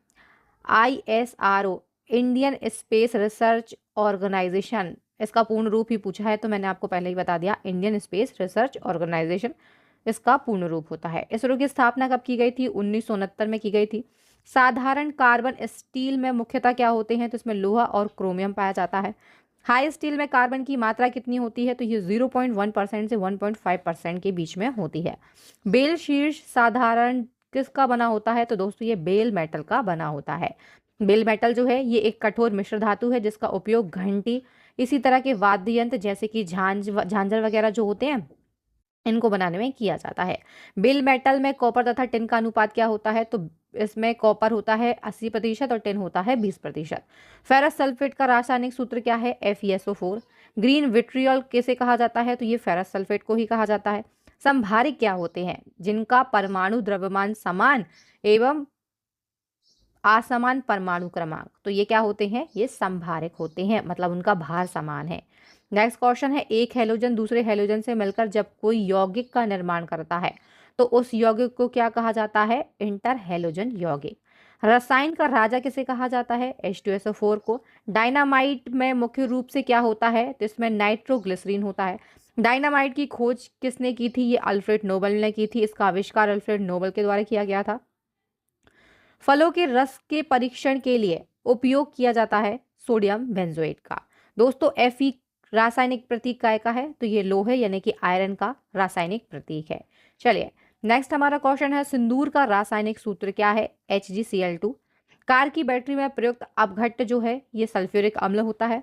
ISRO Indian space research organisation, इसका पूर्ण रूप ही पूछा है तो मैंने आपको पहले ही बता दिया, इंडियन स्पेस रिसर्च ऑर्गेनाइजेशन इसका पूर्ण रूप होता है। इसरो की स्थापना कब की गई थी, 1969 में की गई थी। साधारण कार्बन स्टील में मुख्यतः क्या होते हैं, तो इसमें लोहा और क्रोमियम पाया जाता है। हाई स्टील में कार्बन की मात्रा कितनी होती है, तो ये 0.1% से 1.5% के बीच में होती है। बेल शीर्ष साधारण किसका बना होता है, तो दोस्तों ये बेल मेटल का बना होता है। बेल मेटल जो है ये एक कठोर मिश्र धातु है जिसका उपयोग घंटी इसी तरह के वाद्य यंत्र जैसे कि झांझर वगैरह जो होते हैं इनको बनाने में किया जाता है। बेल मेटल में कॉपर तथा टिन का अनुपात क्या होता है, तो इसमें कॉपर होता है 80% और टिन होता है 20%। फेरस सल्फेट का रासायनिक सूत्र क्या है, FeSO4। ग्रीन विट्रियल किसे कहा जाता है, तो ये फेरस सल्फेट को ही कहा जाता है। संभारिक क्या होते हैं, जिनका परमाणु द्रव्यमान समान एवं असमान परमाणु क्रमांक, तो ये क्या होते हैं, ये संभारिक होते हैं, मतलब उनका भार समान है। नेक्स्ट क्वेश्चन है एक हैलोजन दूसरे हैलोजन से मिलकर जब कोई यौगिक का निर्माण करता है तो उस यौगिक को क्या कहा जाता है, इंटर हैलोजन यौगिक। रसायन का राजा किसे कहा जाता है, H2SO4 को। डायनामाइट में मुख्य रूप से क्या होता है, तो इसमें नाइट्रोग्लिसरीन होता है। डायनामाइट की खोज किसने की थी, ये अल्फ्रेड नोबल ने की थी। इसका आविष्कार अल्फ्रेड नोबल के द्वारा किया गया था। फलों के रस के परीक्षण के लिए उपयोग किया जाता है सोडियम बेंजोएट का। दोस्तों Fe रासायनिक प्रतीक काय का है, तो ये लोहे यानी कि आयरन का रासायनिक प्रतीक है। चलिए नेक्स्ट हमारा क्वेश्चन है सिंदूर का रासायनिक सूत्र क्या है, HgCl2। कार की बैटरी में प्रयुक्त अपघट्ट जो है ये सल्फ्यूरिक अम्ल होता है।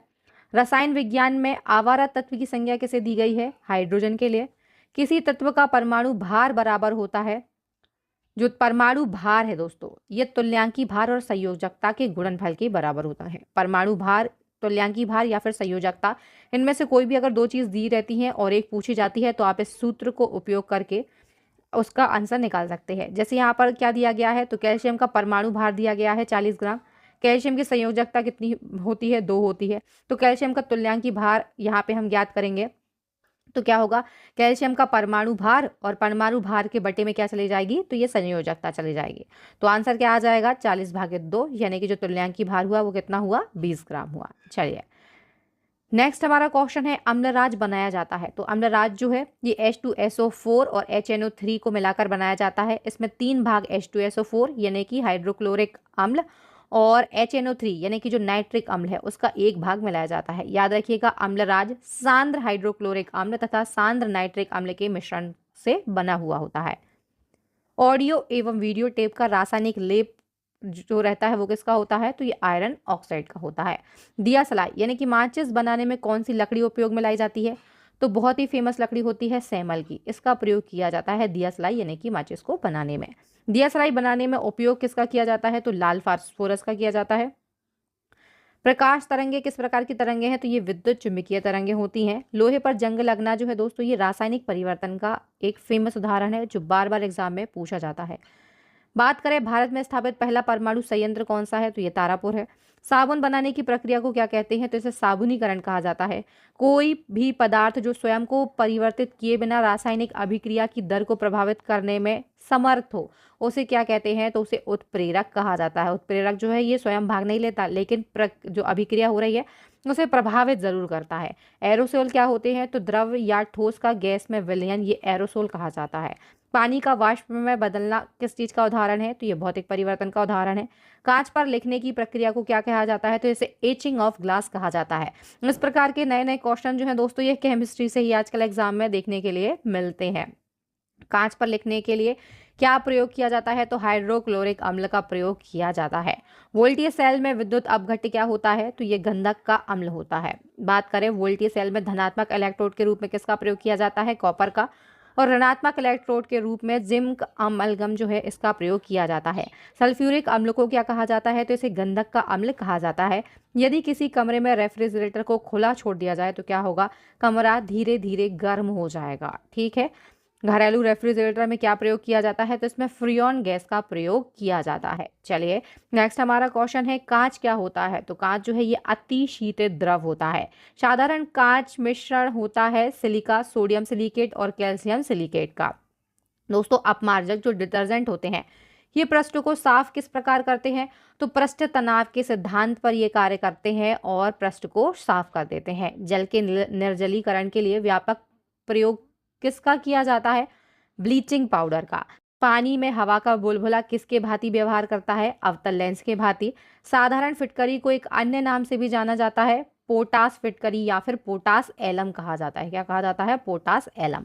रसायन विज्ञान में आवारा तत्व की संज्ञा किसे दी गई है, हाइड्रोजन के लिए। किसी तत्व का परमाणु भार बराबर होता है, जो परमाणु भार है दोस्तों ये तुल्यांकी भार और संयोजकता के गुणनफल के बराबर होता है। परमाणु भार, तुल्यांकी भार या फिर संयोजकता, इनमें से कोई भी अगर दो चीज दी रहती हैं और एक पूछी जाती है तो आप इस सूत्र को उपयोग करके उसका आंसर निकाल सकते हैं। जैसे यहाँ पर क्या दिया गया है, तो कैल्शियम का परमाणु भार दिया गया है 40 ग्राम। कैल्शियम की संयोजकता कितनी होती है, 2 होती है। तो कैल्शियम का तुल्यांकी भार यहाँ पे हम ज्ञात करेंगे तो क्या होगा, कैल्शियम का परमाणु भार और परमाणु भार के बटे में क्या चली जाएगी, तो ये संयोजकता चली जाएगी। तो आंसर क्या आ जाएगा, 40/2, यानी कि जो तुल्यांकी भार हुआ वो कितना हुआ, 20 ग्राम हुआ। चलिए नेक्स्ट हमारा क्वेश्चन है अम्लराज बनाया जाता है, तो अम्लराज जो है ये H2SO4 और HNO3 को मिलाकर बनाया जाता है। इसमें 3 भाग H2SO4 यानी कि हाइड्रोक्लोरिक अम्ल और HNO3 यानी कि जो नाइट्रिक अम्ल है उसका 1 भाग मिलाया जाता है। याद रखिएगा अम्लराज सांद्र हाइड्रोक्लोरिक अम्ल तथा सांद्र नाइट्रिक अम्ल के मिश्रण से बना हुआ होता है। ऑडियो एवं वीडियो टेप का रासायनिक लेप जो रहता है वो किसका होता है, तो ये आयरन ऑक्साइड का होता है। दिया सलाई यानी कि माचिस बनाने में कौन सी लकड़ी उपयोग में लाई जाती है, तो बहुत ही फेमस लकड़ी होती है सेमल की। इसका प्रयोग किया जाता है दिया सलाई यानी कि माचिस को बनाने में। दिया सलाई बनाने में उपयोग किसका किया जाता है, तो लाल फास्फोरस का किया जाता है। प्रकाश तरंगे किस प्रकार की तरंगे हैं, तो ये विद्युत चुंबकीय तरंगे होती हैं। लोहे पर जंग लगना जो है दोस्तों ये रासायनिक परिवर्तन का एक फेमस उदाहरण है जो बार बार एग्जाम में पूछा जाता है। बात करें भारत में स्थापित पहला परमाणु संयंत्र कौन सा है, तो ये तारापुर है। साबुन बनाने की प्रक्रिया को क्या कहते हैं, तो इसे साबुनीकरण कहा जाता है। कोई भी पदार्थ जो स्वयं को परिवर्तित किए बिना रासायनिक अभिक्रिया की दर को प्रभावित करने में समर्थ हो, उसे क्या कहते हैं, तो उसे उत्प्रेरक कहा जाता है। उत्प्रेरक जो है ये स्वयं भाग नहीं लेता, लेकिन जो अभिक्रिया हो रही है उसे प्रभावित जरूर करता है। एरोसोल क्या होते हैं, तो द्रव या ठोस का गैस में विलयन, ये एरोसोल कहा जाता है। पानी का वाष्प में बदलना किस चीज का उदाहरण है, तो ये भौतिक परिवर्तन का उदाहरण है। कांच पर लिखने की प्रक्रिया को क्या कहा जाता है, तो इसे एचिंग ऑफ ग्लास कहा जाता है। इस प्रकार के नए नए क्वेश्चन जो है दोस्तों ये केमिस्ट्री से ही आजकल एग्जाम में देखने के लिए मिलते हैं। कांच पर लिखने के लिए क्या प्रयोग किया जाता है, तो हाइड्रोक्लोरिक अम्ल का प्रयोग किया जाता है। वोल्टीय सेल में विद्युत अपघट्य क्या होता है, तो ये गंधक का अम्ल होता है। बात करें वोल्टीय सेल में धनात्मक इलेक्ट्रोड के रूप में किसका प्रयोग किया जाता है, कॉपर का, और ऋणात्मक इलेक्ट्रोड के रूप में जिंक अमलगम जो है इसका प्रयोग किया जाता है। सल्फ्यूरिक अम्ल को क्या कहा जाता है, तो इसे गंधक का अम्ल कहा जाता है। यदि किसी कमरे में रेफ्रिजरेटर को खुला छोड़ दिया जाए तो क्या होगा, कमरा धीरे धीरे गर्म हो जाएगा। ठीक है। घरेलू रेफ्रिजरेटर में क्या प्रयोग किया जाता है, तो इसमें फ्रियोन गैस का प्रयोग किया जाता है। चलिए नेक्स्ट हमारा क्वेश्चन है, कांच क्या होता है, तो कांच जो है ये अति शीतित द्रव होता है। साधारण कांच मिश्रण होता है सिलिका, सोडियम सिलिकेट और कैल्शियम सिलिकेट का। दोस्तों अपमार्जक जो डिटर्जेंट होते हैं ये पृष्ठ को साफ किस प्रकार करते हैं, तो पृष्ठ तनाव के सिद्धांत पर ये कार्य करते हैं और पृष्ठ को साफ कर देते हैं। जल के निर्जलीकरण के लिए व्यापक प्रयोग किसका किया जाता है, ब्लीचिंग पाउडर का। पानी में हवा का बुलबुला किसके भांति व्यवहार करता है, अवतल लेंस के भांति। साधारण फिटकरी को एक अन्य नाम से भी जाना जाता है, पोटास फिटकरी या फिर पोटास एलम कहा जाता है। क्या कहा जाता है, पोटास एलम।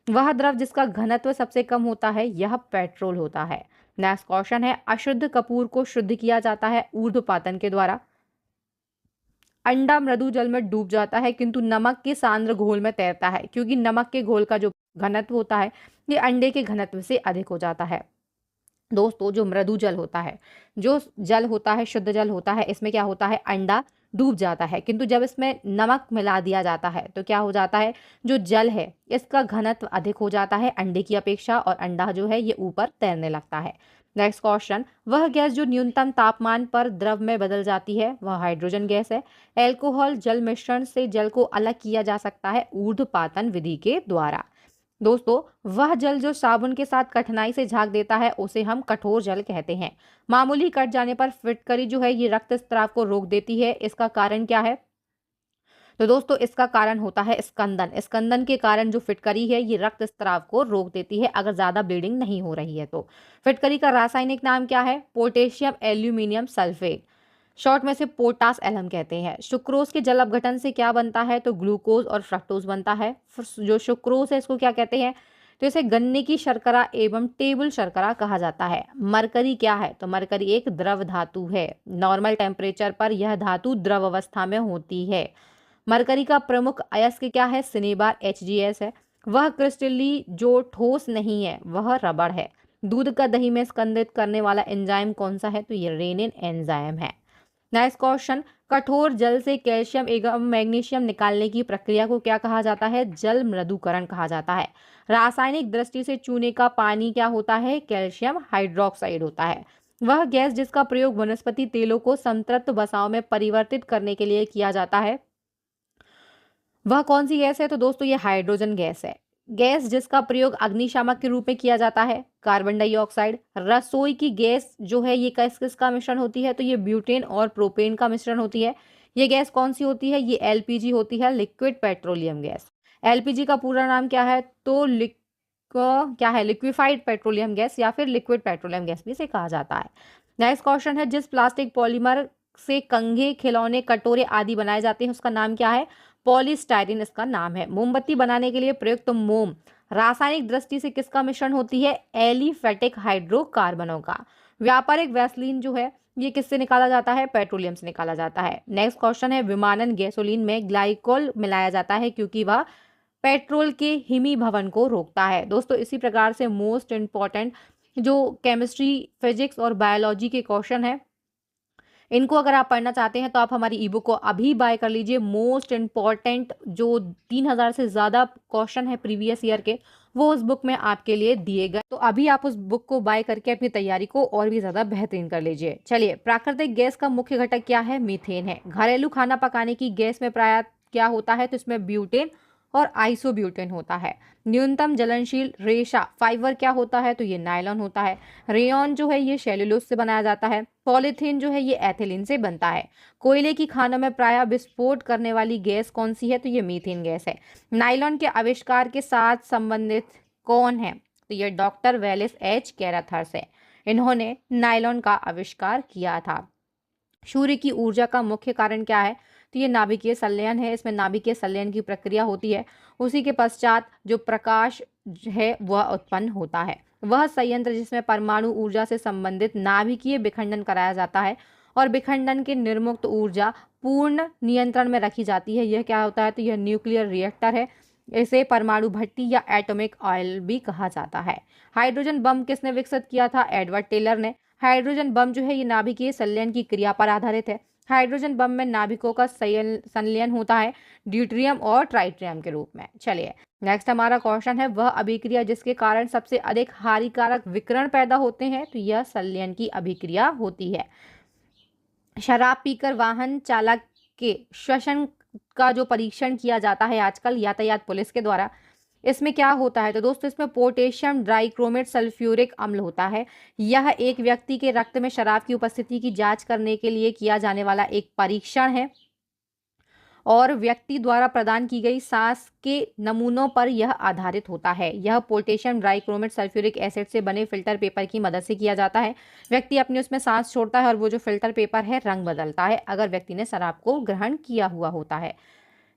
वह द्रव जिसका घनत्व सबसे कम होता है यह पेट्रोल होता है। नेक्स्ट क्वेश्चन है, अशुद्ध कपूर को शुद्ध किया जाता है ऊर्ध्वपातन के द्वारा। अंडा मृदु जल में डूब जाता है किंतु नमक के सांद्र घोल में तैरता है, क्योंकि नमक के घोल का जो घनत्व होता है ये अंडे के घनत्व से अधिक हो जाता है। दोस्तों जो मृदु जल होता है, जो जल होता है, शुद्ध जल होता है, इसमें क्या होता है, अंडा डूब जाता है, किंतु जब इसमें नमक मिला दिया जाता है तो क्या हो जाता है, जो जल है इसका घनत्व अधिक हो जाता है अंडे की अपेक्षा और अंडा जो है ये ऊपर तैरने लगता है। नेक्स्ट क्वेश्चन, वह गैस जो न्यूनतम तापमान पर द्रव में बदल जाती है वह हाइड्रोजन गैस है। एल्कोहल जल मिश्रण से जल को अलग किया जा सकता है ऊर्ध्वपातन विधि के द्वारा। दोस्तों वह जल जो साबुन के साथ कठिनाई से झाग देता है उसे हम कठोर जल कहते हैं। मामूली कट जाने पर फिटकरी जो है ये रक्त स्त्राव को रोक देती है, इसका कारण क्या है, तो दोस्तों इसका कारण होता है स्कंदन। स्कंदन के कारण जो फिटकरी है ये रक्त स्त्राव को रोक देती है अगर ज्यादा ब्लीडिंग नहीं हो रही है तो। फिटकरी का रासायनिक नाम क्या है, पोटेशियम एल्यूमिनियम सल्फेट, शॉर्ट में से पोटास एलम कहते हैं। सुक्रोज के जल अपघटन से क्या बनता है, तो ग्लूकोज और फ्रक्टोज बनता है। जो सुक्रोज है इसको क्या कहते हैं, तो इसे गन्ने की शर्करा एवं टेबल शर्करा कहा जाता है। मरकरी क्या है, तो मरकरी एक द्रव धातु है। नॉर्मल टेम्परेचर पर यह धातु द्रव अवस्था में होती है। मरकरी का प्रमुख अयस्क क्या है, सिनेबार HGS है। वह क्रिस्टली जो ठोस नहीं है वह रबड़ है। दूध का दही में स्कंदित करने वाला एंजाइम कौन सा है, तो ये रेनिन एंजाइम है। नेक्स्ट क्वेश्चन, कठोर जल से कैल्शियम एवं मैग्नीशियम निकालने की प्रक्रिया को क्या कहा जाता है, जल मृदुकरण कहा जाता है। रासायनिक दृष्टि से चूने का पानी क्या होता है, कैल्शियम हाइड्रोक्साइड होता है। वह गैस जिसका प्रयोग वनस्पति तेलों को संतृप्त वसाओं में परिवर्तित करने के लिए किया जाता है वह कौन सी गैस है, तो दोस्तों ये हाइड्रोजन गैस है। गैस जिसका प्रयोग अग्निशामक के रूप में किया जाता है, कार्बन डाइऑक्साइड। रसोई की गैस जो है ये किस किस का मिश्रण होती है, तो ये ब्यूटेन और प्रोपेन का मिश्रण होती है। ये गैस कौन सी होती है, ये LPG होती है, लिक्विड पेट्रोलियम गैस। LPG का पूरा नाम क्या है, तो क्या है, लिक्विफाइड पेट्रोलियम गैस या फिर लिक्विड पेट्रोलियम गैस भी इसे कहा जाता है। नेक्स्ट क्वेश्चन है, जिस प्लास्टिक पॉलीमर से कंघे, खिलौने, कटोरे आदि बनाए जाते हैं उसका नाम क्या है, पॉलीस्टाइरीन इसका नाम है। मोमबत्ती बनाने के लिए प्रयुक्त मोम रासायनिक दृष्टि से किसका मिश्रण होती है, एलिफेटिक हाइड्रोकार्बनों का। व्यापारिक वैसलीन जो है ये किससे निकाला जाता है, पेट्रोलियम से निकाला जाता है। नेक्स्ट क्वेश्चन है, विमानन गैसोलीन में ग्लाइकोल मिलाया जाता है क्योंकि वह पेट्रोल के हिमीभवन को रोकता है। दोस्तों इसी प्रकार से मोस्ट इंपॉर्टेंट जो केमिस्ट्री, फिजिक्स और बायोलॉजी के क्वेश्चन है इनको अगर आप पढ़ना चाहते हैं तो आप हमारी ई बुक को अभी बाय कर लीजिए। मोस्ट इंपॉर्टेंट जो 3000 से ज़्यादा क्वेश्चन है प्रीवियस ईयर के वो उस बुक में आपके लिए दिए गए। तो अभी आप उस बुक को बाय करके अपनी तैयारी को और भी ज्यादा बेहतरीन कर लीजिए। चलिए, प्राकृतिक गैस का मुख्य घटक क्या है? मीथेन है। घरेलू खाना पकाने की गैस में प्राय क्या होता है? तो इसमें ब्यूटेन और आइसोब्यूटेन होता है। न्यूनतम जलनशील रेशा फाइबर क्या होता है? तो ये नायलॉन होता है। रेयॉन जो है ये सेल्यूलोज से बनाया जाता है। पॉलीथीन जो है ये एथिलीन से बनता है। कोयले की खानों में प्राय विस्फोट करने वाली गैस कौन सी है? तो ये मीथेन गैस है। नायलॉन के आविष्कार के साथ संबंधित कौन है? तो ये डॉक्टर वेलिस एच कैराथर्स है। इन्होंने नायलॉन का आविष्कार किया था। सूर्य की ऊर्जा का मुख्य कारण क्या है? तो ये नाभिकीय संलयन है। इसमें नाभिकीय संलयन की प्रक्रिया होती है। उसी के पश्चात जो प्रकाश है वह उत्पन्न होता है। वह संयंत्र जिसमें परमाणु ऊर्जा से संबंधित नाभिकीय विखंडन कराया जाता है और विखंडन के निर्मुक्त ऊर्जा पूर्ण नियंत्रण में रखी जाती है, यह क्या होता है? तो यह न्यूक्लियर रिएक्टर है। इसे परमाणु भट्टी या एटॉमिक ऑयल भी कहा जाता है। हाइड्रोजन बम किसने विकसित किया था? एडवर्ड टेलर ने। हाइड्रोजन बम जो है ये नाभिकीय संलयन की क्रिया पर आधारित है। हाइड्रोजन बम में नाभिकों का संलयन होता है ड्यूट्रियम और ट्राइट्रियम के रूप में। चलिए, नेक्स्ट हमारा क्वेश्चन है, वह अभिक्रिया जिसके कारण सबसे अधिक हानिकारक विकिरण पैदा होते हैं? तो यह संलयन की अभिक्रिया होती है। शराब पीकर वाहन चालक के श्वसन का जो परीक्षण किया जाता है आजकल यातायात पुलिस के द्वारा, इसमें क्या होता है? तो दोस्तों इसमें पोटेशियम डाइक्रोमेट सल्फ्यूरिक अम्ल होता है। यह एक व्यक्ति के रक्त में शराब की उपस्थिति की जांच करने के लिए किया जाने वाला एक परीक्षण है और व्यक्ति द्वारा प्रदान की गई सांस के नमूनों पर यह आधारित होता है। यह पोटेशियम डाइक्रोमेट सल्फ्यूरिक एसिड से बने फिल्टर पेपर की मदद से किया जाता है। व्यक्ति अपने उसमें सांस छोड़ता है और वो जो फिल्टर पेपर है रंग बदलता है अगर व्यक्ति ने शराब को ग्रहण किया हुआ होता है।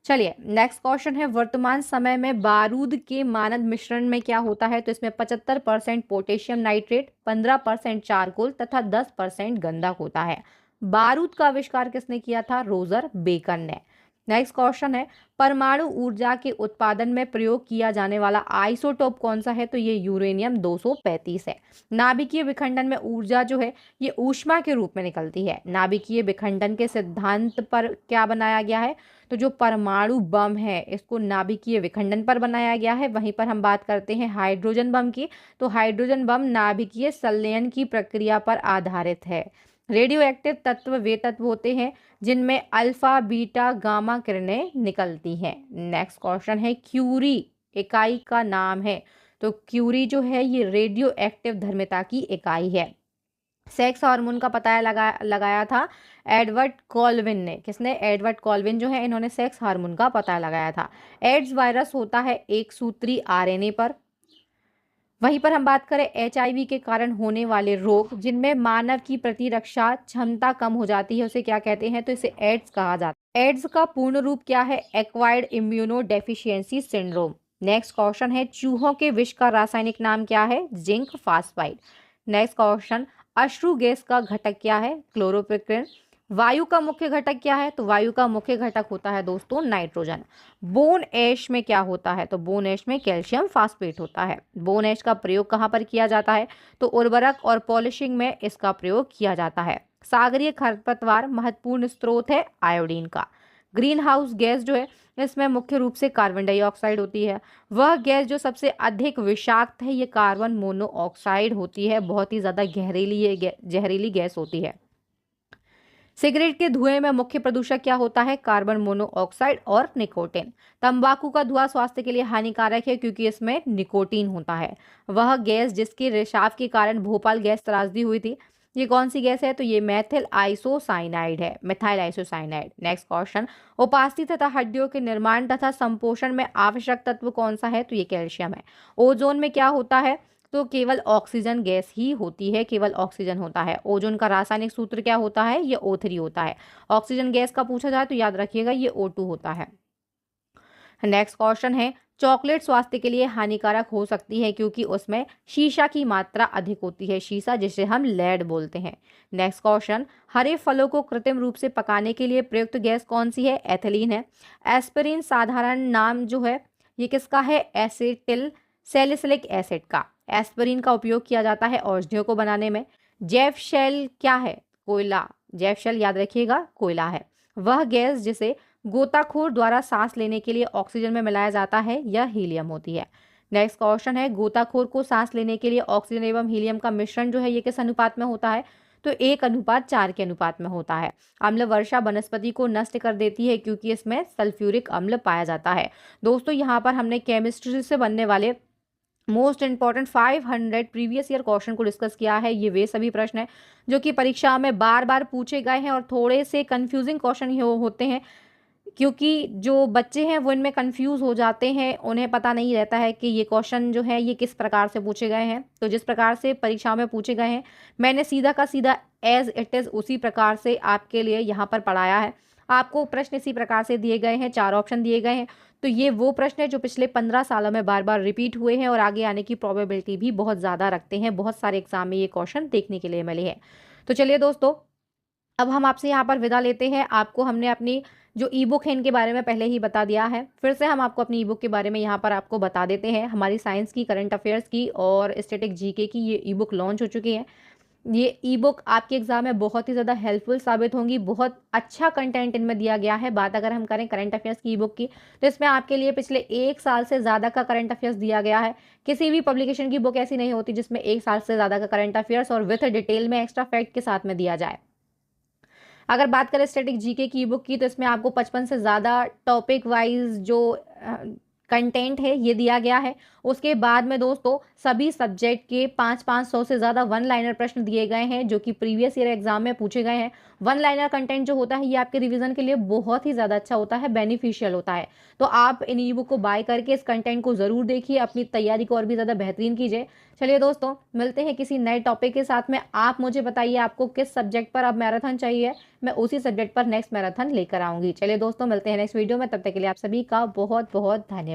चलिए, नेक्स्ट क्वेश्चन है, वर्तमान समय में बारूद के मानद मिश्रण में क्या होता है? तो इसमें 75% पोटेशियम नाइट्रेट, 15% चारकोल तथा 10% गंधक होता है। बारूद का आविष्कार किसने किया था? रोजर बेकन ने। नेक्स्ट क्वेश्चन है, परमाणु ऊर्जा के उत्पादन में प्रयोग किया जाने वाला आइसोटोप कौन सा है? तो ये यूरेनियम 235 है। नाभिकीय विखंडन में ऊर्जा जो है ये ऊष्मा के रूप में निकलती है। नाभिकीय विखंडन के सिद्धांत पर क्या बनाया गया है? तो जो परमाणु बम है इसको नाभिकीय विखंडन पर बनाया गया है। वहीं पर हम बात करते हैं हाइड्रोजन बम की, तो हाइड्रोजन बम नाभिकीय संलयन की प्रक्रिया पर आधारित है। रेडियो एक्टिव तत्व वे तत्व होते हैं जिनमें अल्फा बीटा गामा किरणें निकलती हैं। नेक्स्ट क्वेश्चन है, क्यूरी इकाई का नाम है? तो क्यूरी जो है ये रेडियो एक्टिव धर्मिता की इकाई है। सेक्स हार्मोन का पता लगाया था एडवर्ड कॉल्विन ने। किसने? एडवर्ड कॉल्विन जो है इन्होंने सेक्स हार्मोन का पता लगाया था। एड्स वायरस होता है एक सूत्री आरएनए पर। वहीं पर हम बात करें एचआईवी के कारण होने वाले रोग जिनमें मानव की प्रतिरक्षा क्षमता कम हो जाती है उसे क्या कहते हैं? तो इसे एड्स कहा जाता है। एड्स का पूर्ण रूप क्या है? Acquired immuno deficiency syndrome. Next question है, चूहों के विष का रासायनिक नाम क्या है? Zinc phosphide. नेक्स्ट क्वेश्चन, अश्रु गैस का घटक क्या है? क्लोरोपिक्रिन। वायु का मुख्य घटक क्या है? तो वायु का मुख्य घटक होता है दोस्तों नाइट्रोजन। बोन ऐश में क्या होता है? तो बोन ऐश में कैल्शियम फास्फेट होता है। बोन ऐश का प्रयोग कहाँ पर किया जाता है? तो उर्वरक और पॉलिशिंग में इसका प्रयोग किया जाता है। सागरीय खरपतवार महत्वपूर्ण स्रोत है आयोडीन का। ग्रीन हाउस गैस जो है इसमें मुख्य रूप से कार्बन डाइऑक्साइड होती है। वह गैस जो सबसे अधिक विषाक्त है ये कार्बन मोनोऑक्साइड होती है। बहुत ही ज्यादा जहरीली गैस होती है। सिगरेट के धुएं में मुख्य प्रदूषक क्या होता है? कार्बन मोनोऑक्साइड और निकोटीन। तंबाकू का धुआं स्वास्थ्य के लिए हानिकारक है क्योंकि इसमें निकोटीन होता है। वह गैस जिसके रिसाव के कारण भोपाल गैस त्रासदी हुई थी, ये कौन सी गैस है? तो ये मेथिल आइसोसाइनाइड है, मिथाइल आइसोसाइनाइड। नेक्स्ट क्वेश्चन, उपास्थि तथा हड्डियों के निर्माण तथा संपोषण में आवश्यक तत्व कौन सा है? तो ये कैल्शियम है। ओजोन में क्या होता है? तो केवल ऑक्सीजन गैस ही होती है, केवल ऑक्सीजन होता है। ओजोन का रासायनिक सूत्र क्या होता है? ये O3 होता है। ऑक्सीजन गैस का पूछा जाए तो याद रखिएगा ये O2 होता है। नेक्स्ट क्वेश्चन है, चॉकलेट स्वास्थ्य के लिए हानिकारक हो सकती है क्योंकि उसमें शीशा की मात्रा अधिक होती है, शीशा जिसे हम लेड बोलते हैं। नेक्स्ट क्वेश्चन, हरे फलों को कृत्रिम रूप से पकाने के लिए प्रयुक्त गैस कौन सी है? एथिलीन है। एस्पिरिन साधारण नाम जो है ये किसका है? एसिटिल सैलिसिलिक एसिड का। एस्पिरिन का उपयोग किया जाता है औषधियों को बनाने में। जैव शेल क्या है? कोयला। जैव शेल याद रखिएगा कोयला है। वह गैस जिसे गोताखोर द्वारा सांस लेने के लिए ऑक्सीजन में मिलाया जाता है यह हीलियम होती है। नेक्स्ट क्वेश्चन है, गोताखोर को सांस लेने के लिए ऑक्सीजन एवं हीलियम का मिश्रण जो है ये किस अनुपात में होता है? तो 1:4 के अनुपात में होता है। अम्ल वर्षा वनस्पति को नष्ट कर देती है क्योंकि इसमें सल्फ्यूरिक अम्ल पाया जाता है। दोस्तों यहाँ पर हमने केमिस्ट्री से बनने वाले most important 500 previous year question को डिस्कस किया है। ये वे सभी प्रश्न हैं जो कि परीक्षा में बार बार पूछे गए हैं और थोड़े से कंफ्यूजिंग क्वेश्चन होते हैं, क्योंकि जो बच्चे हैं वो इनमें कंफ्यूज हो जाते हैं, उन्हें पता नहीं रहता है कि ये क्वेश्चन जो है ये किस प्रकार से पूछे गए हैं। तो जिस प्रकार से परीक्षा में पूछे गए हैं मैंने सीधा का सीधा एज इट इज़ उसी प्रकार से आपके लिए यहाँ पर पढ़ाया है। आपको प्रश्न इसी प्रकार से दिए गए हैं, 4 ऑप्शन दिए गए हैं। तो ये वो प्रश्न है जो पिछले 15 सालों में बार बार रिपीट हुए हैं और आगे आने की प्रोबेबिलिटी भी बहुत ज़्यादा रखते हैं। बहुत सारे एग्जाम में ये क्वेश्चन देखने के लिए मिले हैं। तो चलिए दोस्तों, अब हम आपसे यहाँ पर विदा लेते हैं। आपको हमने अपनी जो ई बुक है इनके बारे में पहले ही बता दिया है, फिर से हम आपको अपनी ई बुक के बारे में यहाँ पर आपको बता देते हैं। हमारी साइंस की, करंट अफेयर्स की और स्टैटिक जीके की ये ई बुक लॉन्च हो चुकी है। ये ई बुक आपके एग्जाम में बहुत ही ज़्यादा हेल्पफुल साबित होंगी। बहुत अच्छा कंटेंट इनमें दिया गया है। बात अगर हम करें करंट अफेयर्स की ई बुक की, तो इसमें आपके लिए पिछले 1 साल से ज़्यादा का करंट अफेयर्स दिया गया है। किसी भी पब्लिकेशन की बुक ऐसी नहीं होती जिसमें 1 साल से ज़्यादा का करंट अफेयर्स और विथ डिटेल में एक्स्ट्रा फैक्ट के साथ में दिया जाए। अगर बात करें स्टैटिक जीके की बुक की, तो इसमें आपको 55 से ज़्यादा टॉपिक वाइज जो कंटेंट है ये दिया गया है। उसके बाद में दोस्तों सभी सब्जेक्ट के 500 से ज़्यादा वन लाइनर प्रश्न दिए गए हैं जो कि प्रीवियस ईयर एग्जाम में पूछे गए हैं। वन लाइनर कंटेंट जो होता है ये आपके रिवीजन के लिए बहुत ही ज़्यादा अच्छा होता है, बेनिफिशियल होता है। तो आप इन ई बुक को बाय करके इस कंटेंट को ज़रूर देखिए, अपनी तैयारी को और भी ज़्यादा बेहतरीन कीजिए। चलिए दोस्तों, मिलते हैं किसी नए टॉपिक के साथ में। आप मुझे बताइए आपको किस सब्जेक्ट पर अब मैराथन चाहिए, मैं उसी सब्जेक्ट पर नेक्स्ट मैराथन लेकर आऊँगी। चलिए दोस्तों, मिलते हैं नेक्स्ट वीडियो में। तब तक के लिए आप सभी का बहुत बहुत धन्यवाद।